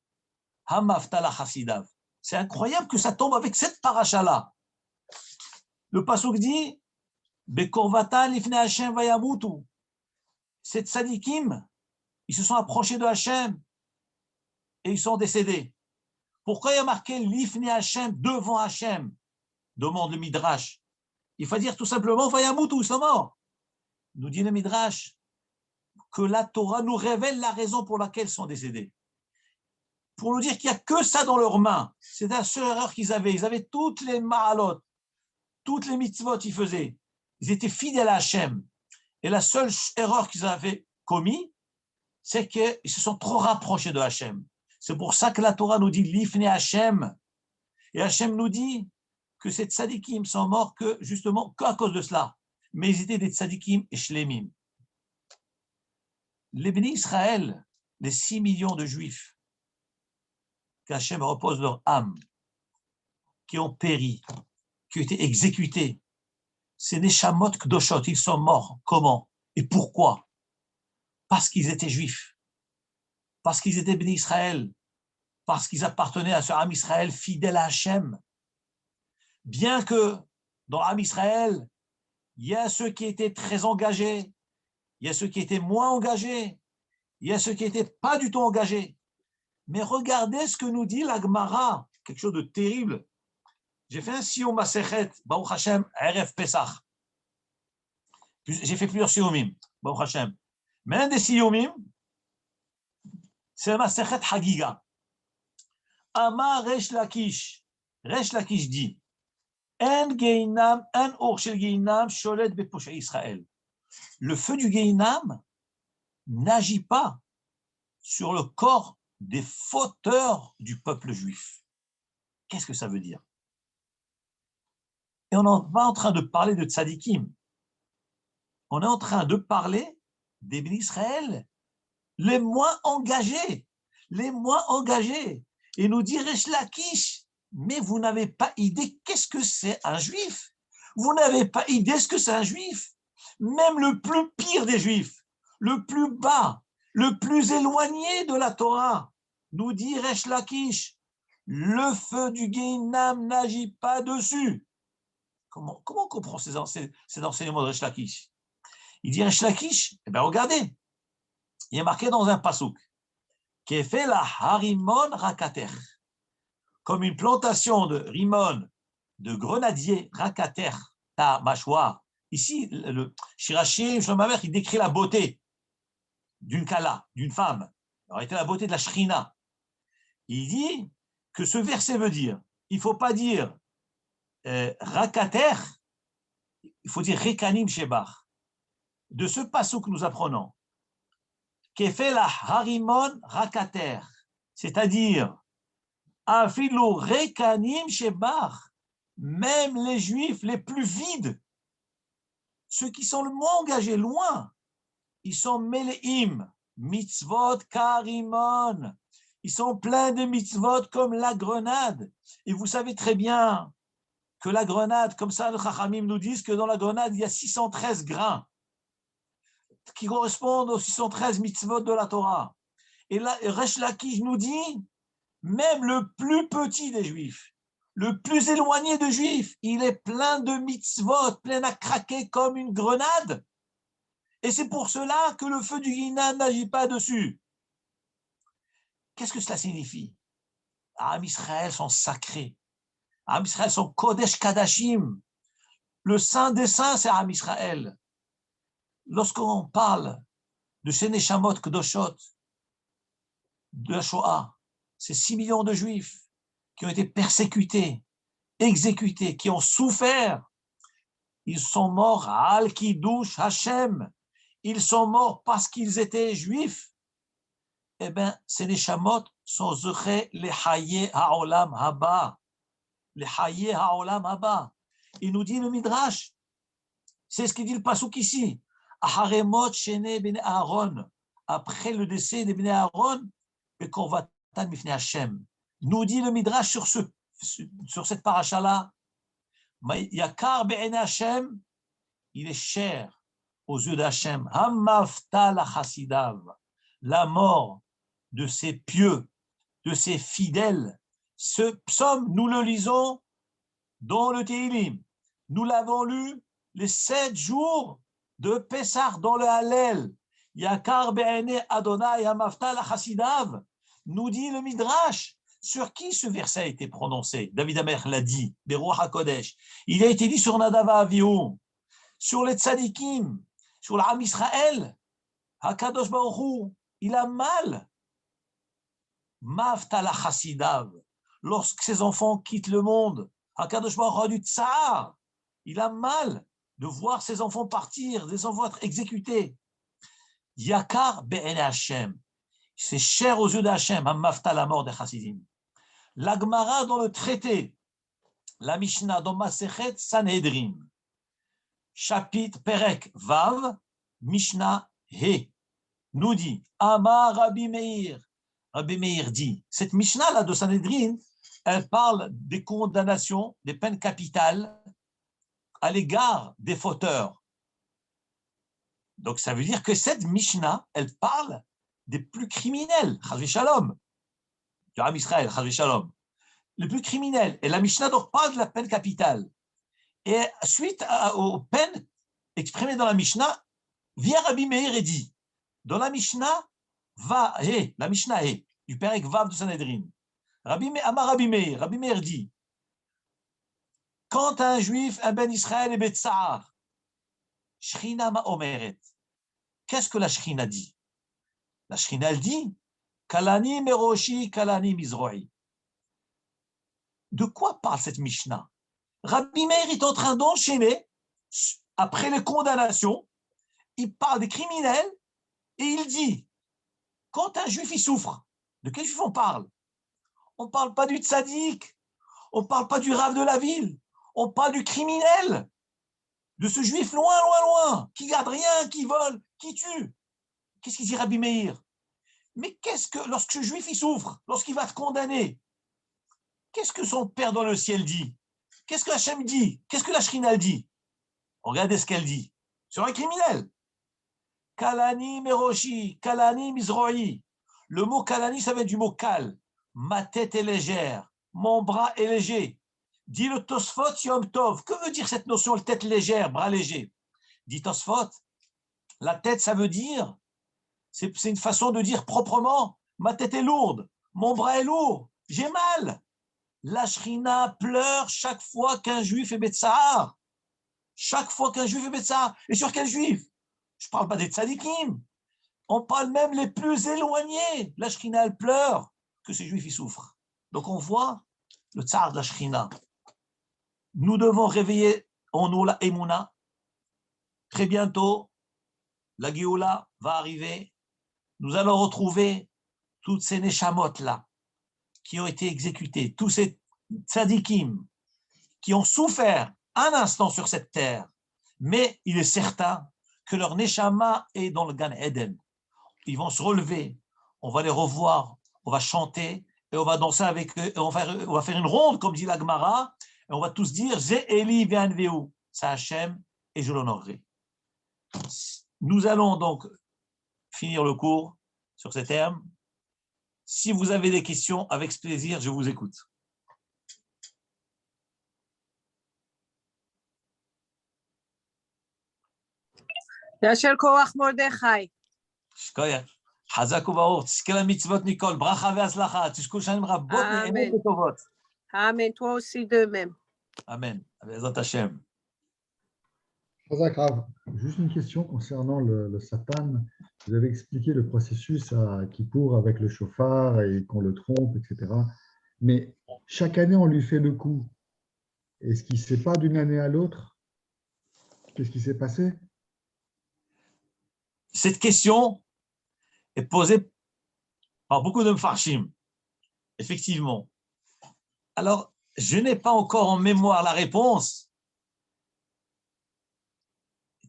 Speaker 1: Hamaftala Hasidav. C'est incroyable que ça tombe avec cette paracha-là. Le pasuk dit, Bekorvata lifne Hashem vayamutu. Ces tzadikim, ils se sont approchés de Hashem et ils sont décédés. Pourquoi il y a marqué lifne Hashem devant Hashem? Demande le Midrash. Il faut dire tout simplement vayamutu, ils sont morts. Nous dit le Midrash que la Torah nous révèle la raison pour laquelle ils sont décédés. Pour nous dire qu'il n'y a que ça dans leurs mains. C'est la seule erreur qu'ils avaient. Ils avaient toutes les ma'alot, toutes les mitzvot qu'ils faisaient. Ils étaient fidèles à Hashem. Et la seule erreur qu'ils avaient commis, c'est qu'ils se sont trop rapprochés de Hashem. C'est pour ça que la Torah nous dit l'ifne Hashem. Et Hashem nous dit que ces tzadikim sont morts que justement qu'à cause de cela. Mais ils étaient des tzadikim et shlemim. Les bénis Israël, les 6 millions de juifs, qu'Hachem repose leur âme, qui ont péri, qui ont été exécutés, c'est des neshamot kdoshot, ils sont morts. Comment et pourquoi? Parce qu'ils étaient juifs, parce qu'ils étaient bénis Israël, parce qu'ils appartenaient à ce âme Israël fidèle à Hachem. Bien que dans l'âme Israël, il y a ceux qui étaient très engagés, il y a ceux qui étaient moins engagés, il y a ceux qui n'étaient pas du tout engagés. Mais regardez ce que nous dit la Gemara, quelque chose de terrible. J'ai fait un Siyum Masechet, Baruch Hashem, Erev Pesach. J'ai fait plusieurs Siyumim, Baruch Hashem. Mais un des Siyumim, c'est le Masechet Hagiga. Amar Resh Lakish. Resh Lakish dit, En Geinam, En Or Shel Geinam, Sholet Beposhei Israël. Le feu du Geinam n'agit pas sur le corps des fauteurs du peuple juif. Qu'est-ce que ça veut dire? Et on n'est pas en train de parler de tzadikim. On est en train de parler des bénis Israël, les moins engagés. Les moins engagés. Et nous dit Resh Lakish, mais vous n'avez pas idée qu'est-ce que c'est un juif. Vous n'avez pas idée ce que c'est un juif. Même le plus pire des juifs, le plus bas, le plus éloigné de la Torah, nous dit Resh Lakish, le feu du Guéhinam n'agit pas dessus. Comment on comprend ces enseignements de Resh Lakish? Il dit Resh Lakish, eh bien regardez, il est marqué dans un pasuk, qui est fait la harimon rakater, comme une plantation de rimon, de grenadier rakater, ta mâchoire. Ici, le Shirashi, il décrit la beauté d'une kala, d'une femme. Alors, c'était la beauté de la shrina. Il dit que ce verset veut dire, il ne faut pas dire rakater, il faut dire Rekanim Shebach. De ce passage que nous apprenons, Kefela Harimon Rakater, c'est-à-dire Afilo Rekanim Shebach, même les juifs les plus vides, ceux qui sont le moins engagés, loin, ils sont Meleim, mitzvot karimon, ils sont pleins de mitzvot comme la grenade. Et vous savez très bien que la grenade, comme ça, le Chachamim nous disent que dans la grenade, il y a 613 grains qui correspondent aux 613 mitzvot de la Torah. Et là, Resh Lakish nous dit, même le plus petit des juifs, le plus éloigné de juifs, il est plein de mitzvot, plein à craquer comme une grenade. Et c'est pour cela que le feu du Guinan n'agit pas dessus. Qu'est-ce que cela signifie? Am Israël sont sacrés. Am Israël sont Kodesh Kadashim. Le Saint des Saints, c'est Am Israël. Lorsqu'on parle de Sheneshamot Kedoshot, de la Shoah, c'est 6 millions de Juifs qui ont été persécutés, exécutés, qui ont souffert. Ils sont morts à Al-Kiddush Hashem. Ils sont morts parce qu'ils étaient Juifs. Eh bien, ces Neshamot sont Zecheh les Hayé Haolam Haba. Les Hayé Haolam Haba. Il nous dit le Midrash, c'est ce qu'il dit le Pasuk ici. Aharemot Shene Ben Aaron. Après le décès de Ben Aaron, Bekorvatan Mifne Hashem. Nous dit le Midrash sur cette paracha-là, Yakar Ben Hashem, il est cher aux yeux d'Hachem. Hamafta la Chassidav. La mort de ces pieux, de ces fidèles. Ce psaume, nous le lisons dans le Tehillim. Nous l'avons lu les 7 jours de Pessah dans le Hallel. Yakar be'ene Adonai hamafta la Chassidav. Nous dit le Midrash. Sur qui ce verset a été prononcé? David Amelch l'a dit, Beruach HaKodesh. Il a été dit sur Nadav Avihu, sur les tzadikim, sur l'Am Israël. HaKadosh Baruch Hu, il a mal. Mafta la Chassidav. Lorsque ses enfants quittent le monde, HaKadosh Baruch Hu a du tsar. Il a mal de voir ses enfants partir, des enfants être exécutés. Yakar be'ene Hashem. C'est cher aux yeux d'Hachem, Mafta la mort des Chassidim. La Gemara dans le traité, la Mishnah dans Masechet Sanhedrin, chapitre Perek Vav, Mishnah He, nous dit, Amar Rabbi Meir. Rabbi Meir dit, cette Mishnah-là de Sanhedrin, elle parle des condamnations, des peines capitales à l'égard des fauteurs. Donc ça veut dire que cette Mishnah, elle parle des plus criminels, Chazvi Shalom, du Am Israël, Chazvi Shalom, les plus criminels. Et la Mishnah donc parle de la peine capitale. Et suite aux peines exprimées dans la Mishnah, vient Rabbi Meir et dit, dans la Mishnah, la Mishnah du Perek Vav de Sanhedrin, Amar Rabbi Meir dit, quand un juif, un ben Israël est Betsar, Shrina ma omeret, qu'est-ce que la Shrina dit? La Shrina, elle dit, Kalani meroshi, kalani mizroi. De quoi parle cette Mishnah? Rabbi Meir est en train d'enchaîner, après les condamnations, il parle des criminels, et il dit, quand un juif il souffre, de quel juif on parle? On ne parle pas du tzaddik, on ne parle pas du rave de la ville, on parle du criminel, de ce juif loin, loin, loin, qui garde rien, qui vole, qui tue. Qu'est-ce qu'il dit Rabbi Meir? Mais qu'est-ce que, lorsque ce juif il souffre, lorsqu'il va être condamné, qu'est-ce que son Père dans le ciel dit? Qu'est-ce que Hachem dit? Qu'est-ce que la Shrina dit? Regardez ce qu'elle dit sur un criminel. Kalani meroshi, kalani mizroi. Le mot kalani, ça vient du mot kal. Ma tête est légère, mon bras est léger. Dit le Tosfot Yom Tov. Que veut dire cette notion de tête légère, bras léger? Dit Tosfot, la tête, ça veut dire, c'est une façon de dire proprement, ma tête est lourde, mon bras est lourd, j'ai mal. La Shrina pleure chaque fois qu'un juif est Betsahar. Chaque fois qu'un juif est Betsahar. Et sur quel juif? Je ne parle pas des tzadikim. On parle même les plus éloignés. La Shrina, elle pleure que ces juifs y souffrent. Donc on voit le tsar de la Shrina. Nous devons réveiller en nous la Emouna. très bientôt, la Géoula va arriver. Nous allons retrouver toutes ces neshamot-là qui ont été exécutés, tous ces tzadikim qui ont souffert un instant sur cette terre, mais il est certain que leur neshama est dans le Gan Eden. Ils vont se relever, on va les revoir, on va chanter et on va danser avec eux, et on va faire une ronde, comme dit la Gemara, et on va tous dire Zé Eli ve'anveu, c'est Hachem et je l'honorerai. Nous allons donc finir le cours sur ces termes. Si vous avez des questions, avec plaisir, je vous écoute.
Speaker 3: Yasher Koach Mordechai.
Speaker 1: Shkoyach. Hazak ubaor, tזכה למצוות מכל, ברכה והצלחה, תזכו שנים רבות נעימות וטובות.
Speaker 3: Amen. Toi aussi de même.
Speaker 1: Amen. Bezat Hashem.
Speaker 4: Razak Rav, juste une question concernant le Satan. Vous avez expliqué le processus à Kippour avec le chauffard et qu'on le trompe, etc. Mais chaque année, on lui fait le coup. Est-ce qu'il ne sait pas d'une année à l'autre? Qu'est-ce qui s'est passé?
Speaker 1: Cette question est posée par beaucoup de Mfarshim. Effectivement. Alors, je n'ai pas encore en mémoire la réponse.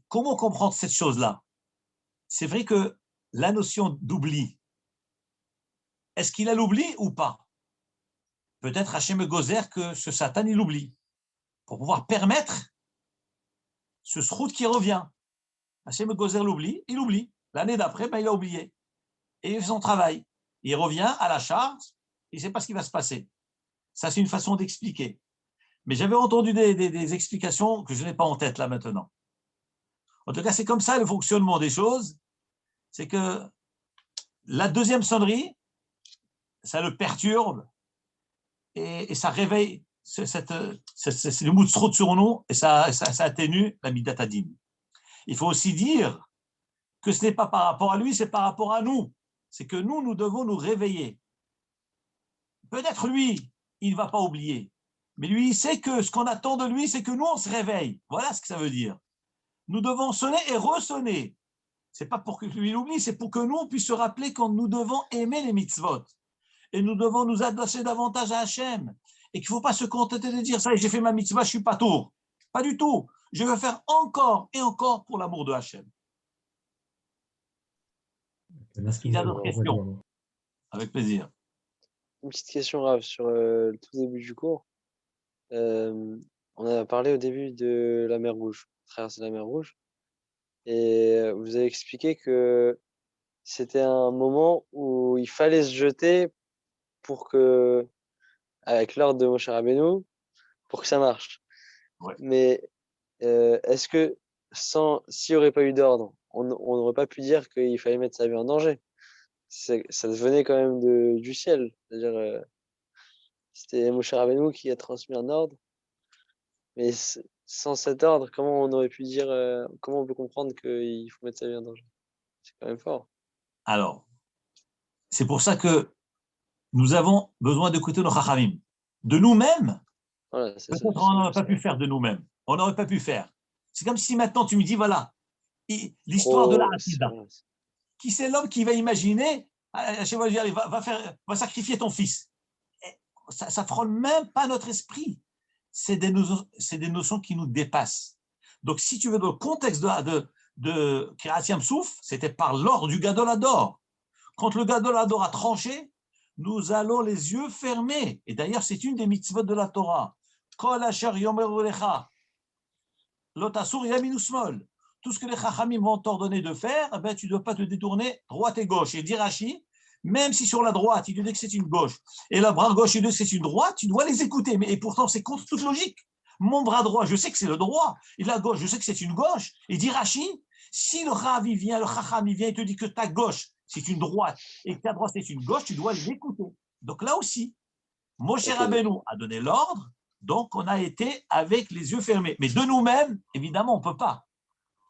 Speaker 1: Comment comprendre cette chose-là? C'est vrai que la notion d'oubli, est-ce qu'il a l'oubli ou pas? Peut-être Hachem Gozer que ce Satan, il oublie, pour pouvoir permettre ce srout qui revient. Hachem Gozer l'oublie, il oublie. L'année d'après, il a oublié. Et il fait son travail. Il revient à la charge, il ne sait pas ce qui va se passer. Ça, c'est une façon d'expliquer. Mais j'avais entendu des explications que je n'ai pas en tête là maintenant. En tout cas, c'est comme ça le fonctionnement des choses. C'est que la deuxième sonnerie, ça le perturbe et ça réveille le moutsrout sur nous et ça atténue la midatadim. Il faut aussi dire que ce n'est pas par rapport à lui, c'est par rapport à nous. C'est que nous devons nous réveiller. Peut-être lui, il ne va pas oublier. Mais lui, il sait que ce qu'on attend de lui, c'est que nous, on se réveille. Voilà ce que ça veut dire. Nous devons sonner et ressonner. Ce n'est pas pour que lui l'oublie, c'est pour que nous, on puisse se rappeler quand nous devons aimer les mitzvot. Et nous devons nous attacher davantage à Hachem. Et qu'il ne faut pas se contenter de dire, ça y est, j'ai fait ma mitzvah, je ne suis pas tour. Pas du tout. Je veux faire encore et encore pour l'amour de Hachem. Est-ce qu'il y a d'autres questions? Avec plaisir.
Speaker 2: Une petite question, Rav, sur le tout début du cours. On a parlé au début de la mer Rouge, traverser la mer Rouge. Et vous avez expliqué que c'était un moment où il fallait se jeter pour que, avec l'ordre de Moshe Rabbeinu, pour que ça marche.
Speaker 1: Ouais.
Speaker 2: Mais est-ce que s'il n'y aurait pas eu d'ordre, on n'aurait pas pu dire qu'il fallait mettre sa vie en danger? Ça devenait quand même du ciel. C'est-à-dire, c'était Moshe Rabbeinu qui a transmis un ordre. Mais sans cet ordre, comment on aurait pu dire, comment on peut comprendre qu'il faut mettre sa vie en danger? C'est quand même fort.
Speaker 1: Alors, c'est pour ça que nous avons besoin d'écouter nos chachamim. De nous-mêmes,
Speaker 2: Voilà,
Speaker 1: peut-être on n'aurait pas pu faire de nous-mêmes. On n'aurait pas pu faire. C'est comme si maintenant tu me dis, voilà, l'histoire de la Hakida. Qui c'est l'homme qui va imaginer, va sacrifier ton fils? Ça ne frôle même pas notre esprit. C'est des notions qui nous dépassent. Donc, si tu veux, dans le contexte de Kiryat Yam Souf, c'était par l'ordre du Gadol Hador. Quand le Gadol Hador a tranché, nous allons les yeux fermés. Et d'ailleurs, c'est une des mitzvot de la Torah. Kol asher yomer lecha, lo tasur yamin usmol. Tout ce que les chachamim vont t'ordonner de faire, eh ben, tu ne dois pas te détourner droite et gauche. Et dit Rashi, même si sur la droite, il te dit que c'est une gauche, et le bras gauche, il te dit que c'est une droite, tu dois les écouter. Et pourtant, c'est contre toute logique. Mon bras droit, je sais que c'est le droit, et la gauche, je sais que c'est une gauche. Et dit Rashi, si le Rav, il vient, le chacham, il vient, il te dit que ta gauche, c'est une droite, et que ta droite, c'est une gauche, tu dois l'écouter. Donc là aussi, Moshe Rabbeinu a donné l'ordre, donc on a été avec les yeux fermés. Mais de nous-mêmes, évidemment, on ne peut pas.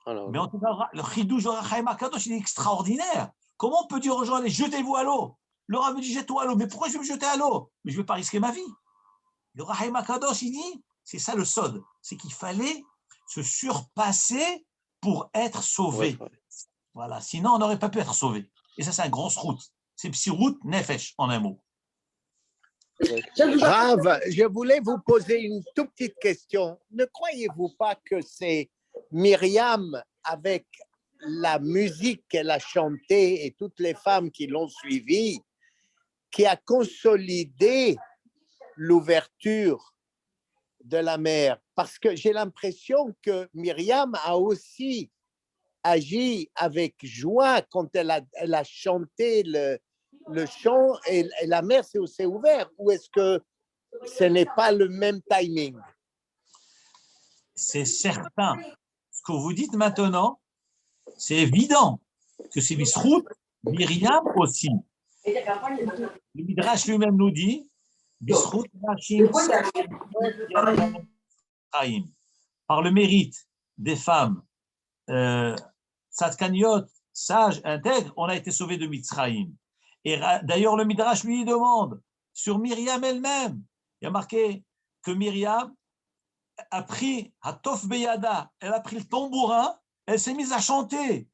Speaker 2: Alors,
Speaker 1: Mais en tout cas, le chidouj de Rachaim HaKadosh, il est extraordinaire. Comment on peut dire aux gens, allez, jetez-vous à l'eau? Le Rav me dit, jette-toi à l'eau. Mais pourquoi je vais me jeter à l'eau? Mais je ne vais pas risquer ma vie. Le Rachaim HaKadosh, il dit, c'est ça le sod, c'est qu'il fallait se surpasser pour être sauvé.
Speaker 2: Ouais.
Speaker 1: Voilà, sinon on n'aurait pas pu être sauvé. Et ça, c'est un grand route. C'est psirout nefesh, en un mot.
Speaker 5: Rav, je voulais vous poser une toute petite question. Ne croyez-vous pas que c'est Myriam, avec la musique qu'elle a chantée et toutes les femmes qui l'ont suivie, qui a consolidé l'ouverture de la mer? Parce que j'ai l'impression que Myriam a aussi agi avec joie quand elle a chanté le chant et la mer s'est ouverte. Ou est-ce que ce n'est pas le même timing?
Speaker 1: C'est certain. Ce que vous dites maintenant, c'est évident que c'est Bisrout, Myriam aussi. Le Midrash lui-même nous dit Bisrout Rachim par le mérite des femmes tzadkaniot, sages, intègres, on a été sauvés de Mitzrayim. Et d'ailleurs, le Midrash lui demande sur Myriam elle-même. Il y a marqué que Myriam a pris Hatof Beyada, elle a pris le tambourin, elle s'est mise à chanter.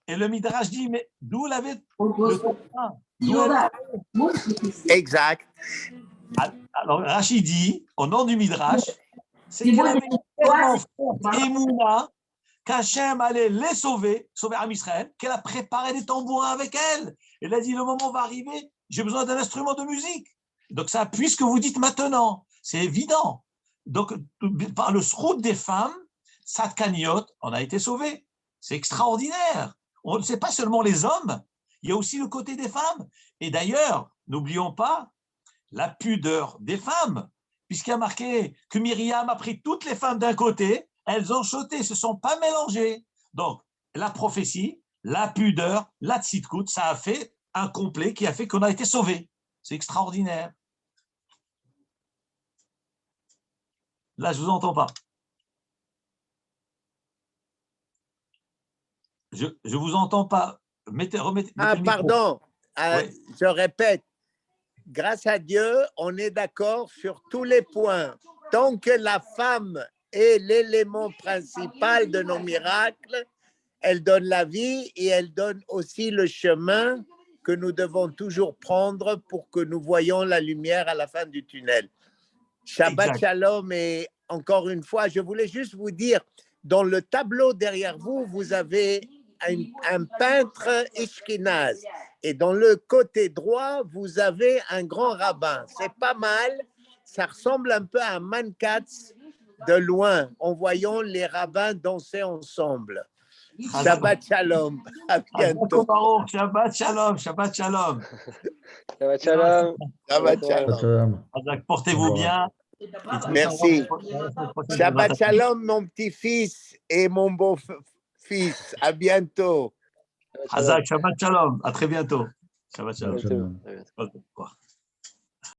Speaker 1: Et le Midrash dit, mais d'où elle avait le tambourin?
Speaker 5: Exact.
Speaker 1: Alors Rachid dit, au nom du Midrash, c'est qu'elle avait tellement forte émouna qu'Hachem allait les sauver Am Israël, qu'elle a préparé des tambourins avec elle. Elle a dit, le moment va arriver, j'ai besoin d'un instrument de musique. Donc ça appuie ce que vous dites maintenant. C'est évident. Donc, par le srout des femmes, Tzadkaniot, on a été sauvés. C'est extraordinaire. On ne sait pas seulement les hommes, il y a aussi le côté des femmes. Et d'ailleurs, n'oublions pas la pudeur des femmes, puisqu'il y a marqué que Myriam a pris toutes les femmes d'un côté, elles ont chanté, ne se sont pas mélangées. Donc, la prophétie, la pudeur, la tzidkout, ça a fait un complet qui a fait qu'on a été sauvés. C'est extraordinaire. Là, je ne vous entends pas. Je ne vous entends pas. Remettez
Speaker 5: Ah,
Speaker 1: le micro.
Speaker 5: pardon.
Speaker 1: Oui.
Speaker 5: Je répète. Grâce à Dieu, on est d'accord sur tous les points. Tant que la femme est l'élément principal de nos miracles, elle donne la vie et elle donne aussi le chemin que nous devons toujours prendre pour que nous voyions la lumière à la fin du tunnel. Shabbat
Speaker 1: Exact.
Speaker 5: Shalom, et encore une fois, je voulais juste vous dire, dans le tableau derrière vous, vous avez un peintre Ishkenaz. Et dans le côté droit, vous avez un grand rabbin. C'est pas mal. Ça ressemble un peu à un mankatz de loin, en voyant les rabbins danser ensemble. Shabbat Shalom. À bientôt.
Speaker 1: Shabbat Shalom. Shabbat Shalom.
Speaker 2: Shabbat Shalom.
Speaker 5: Shabbat Shalom.
Speaker 4: Shalom.
Speaker 1: Portez-vous bien.
Speaker 5: Merci. Shabbat Shalom, mon petit-fils et mon beau-fils. À bientôt.
Speaker 1: Hazak, Shabbat Shalom. À très bientôt. Shabbat Shalom.
Speaker 4: Shalom.
Speaker 2: À bientôt.
Speaker 1: Au revoir.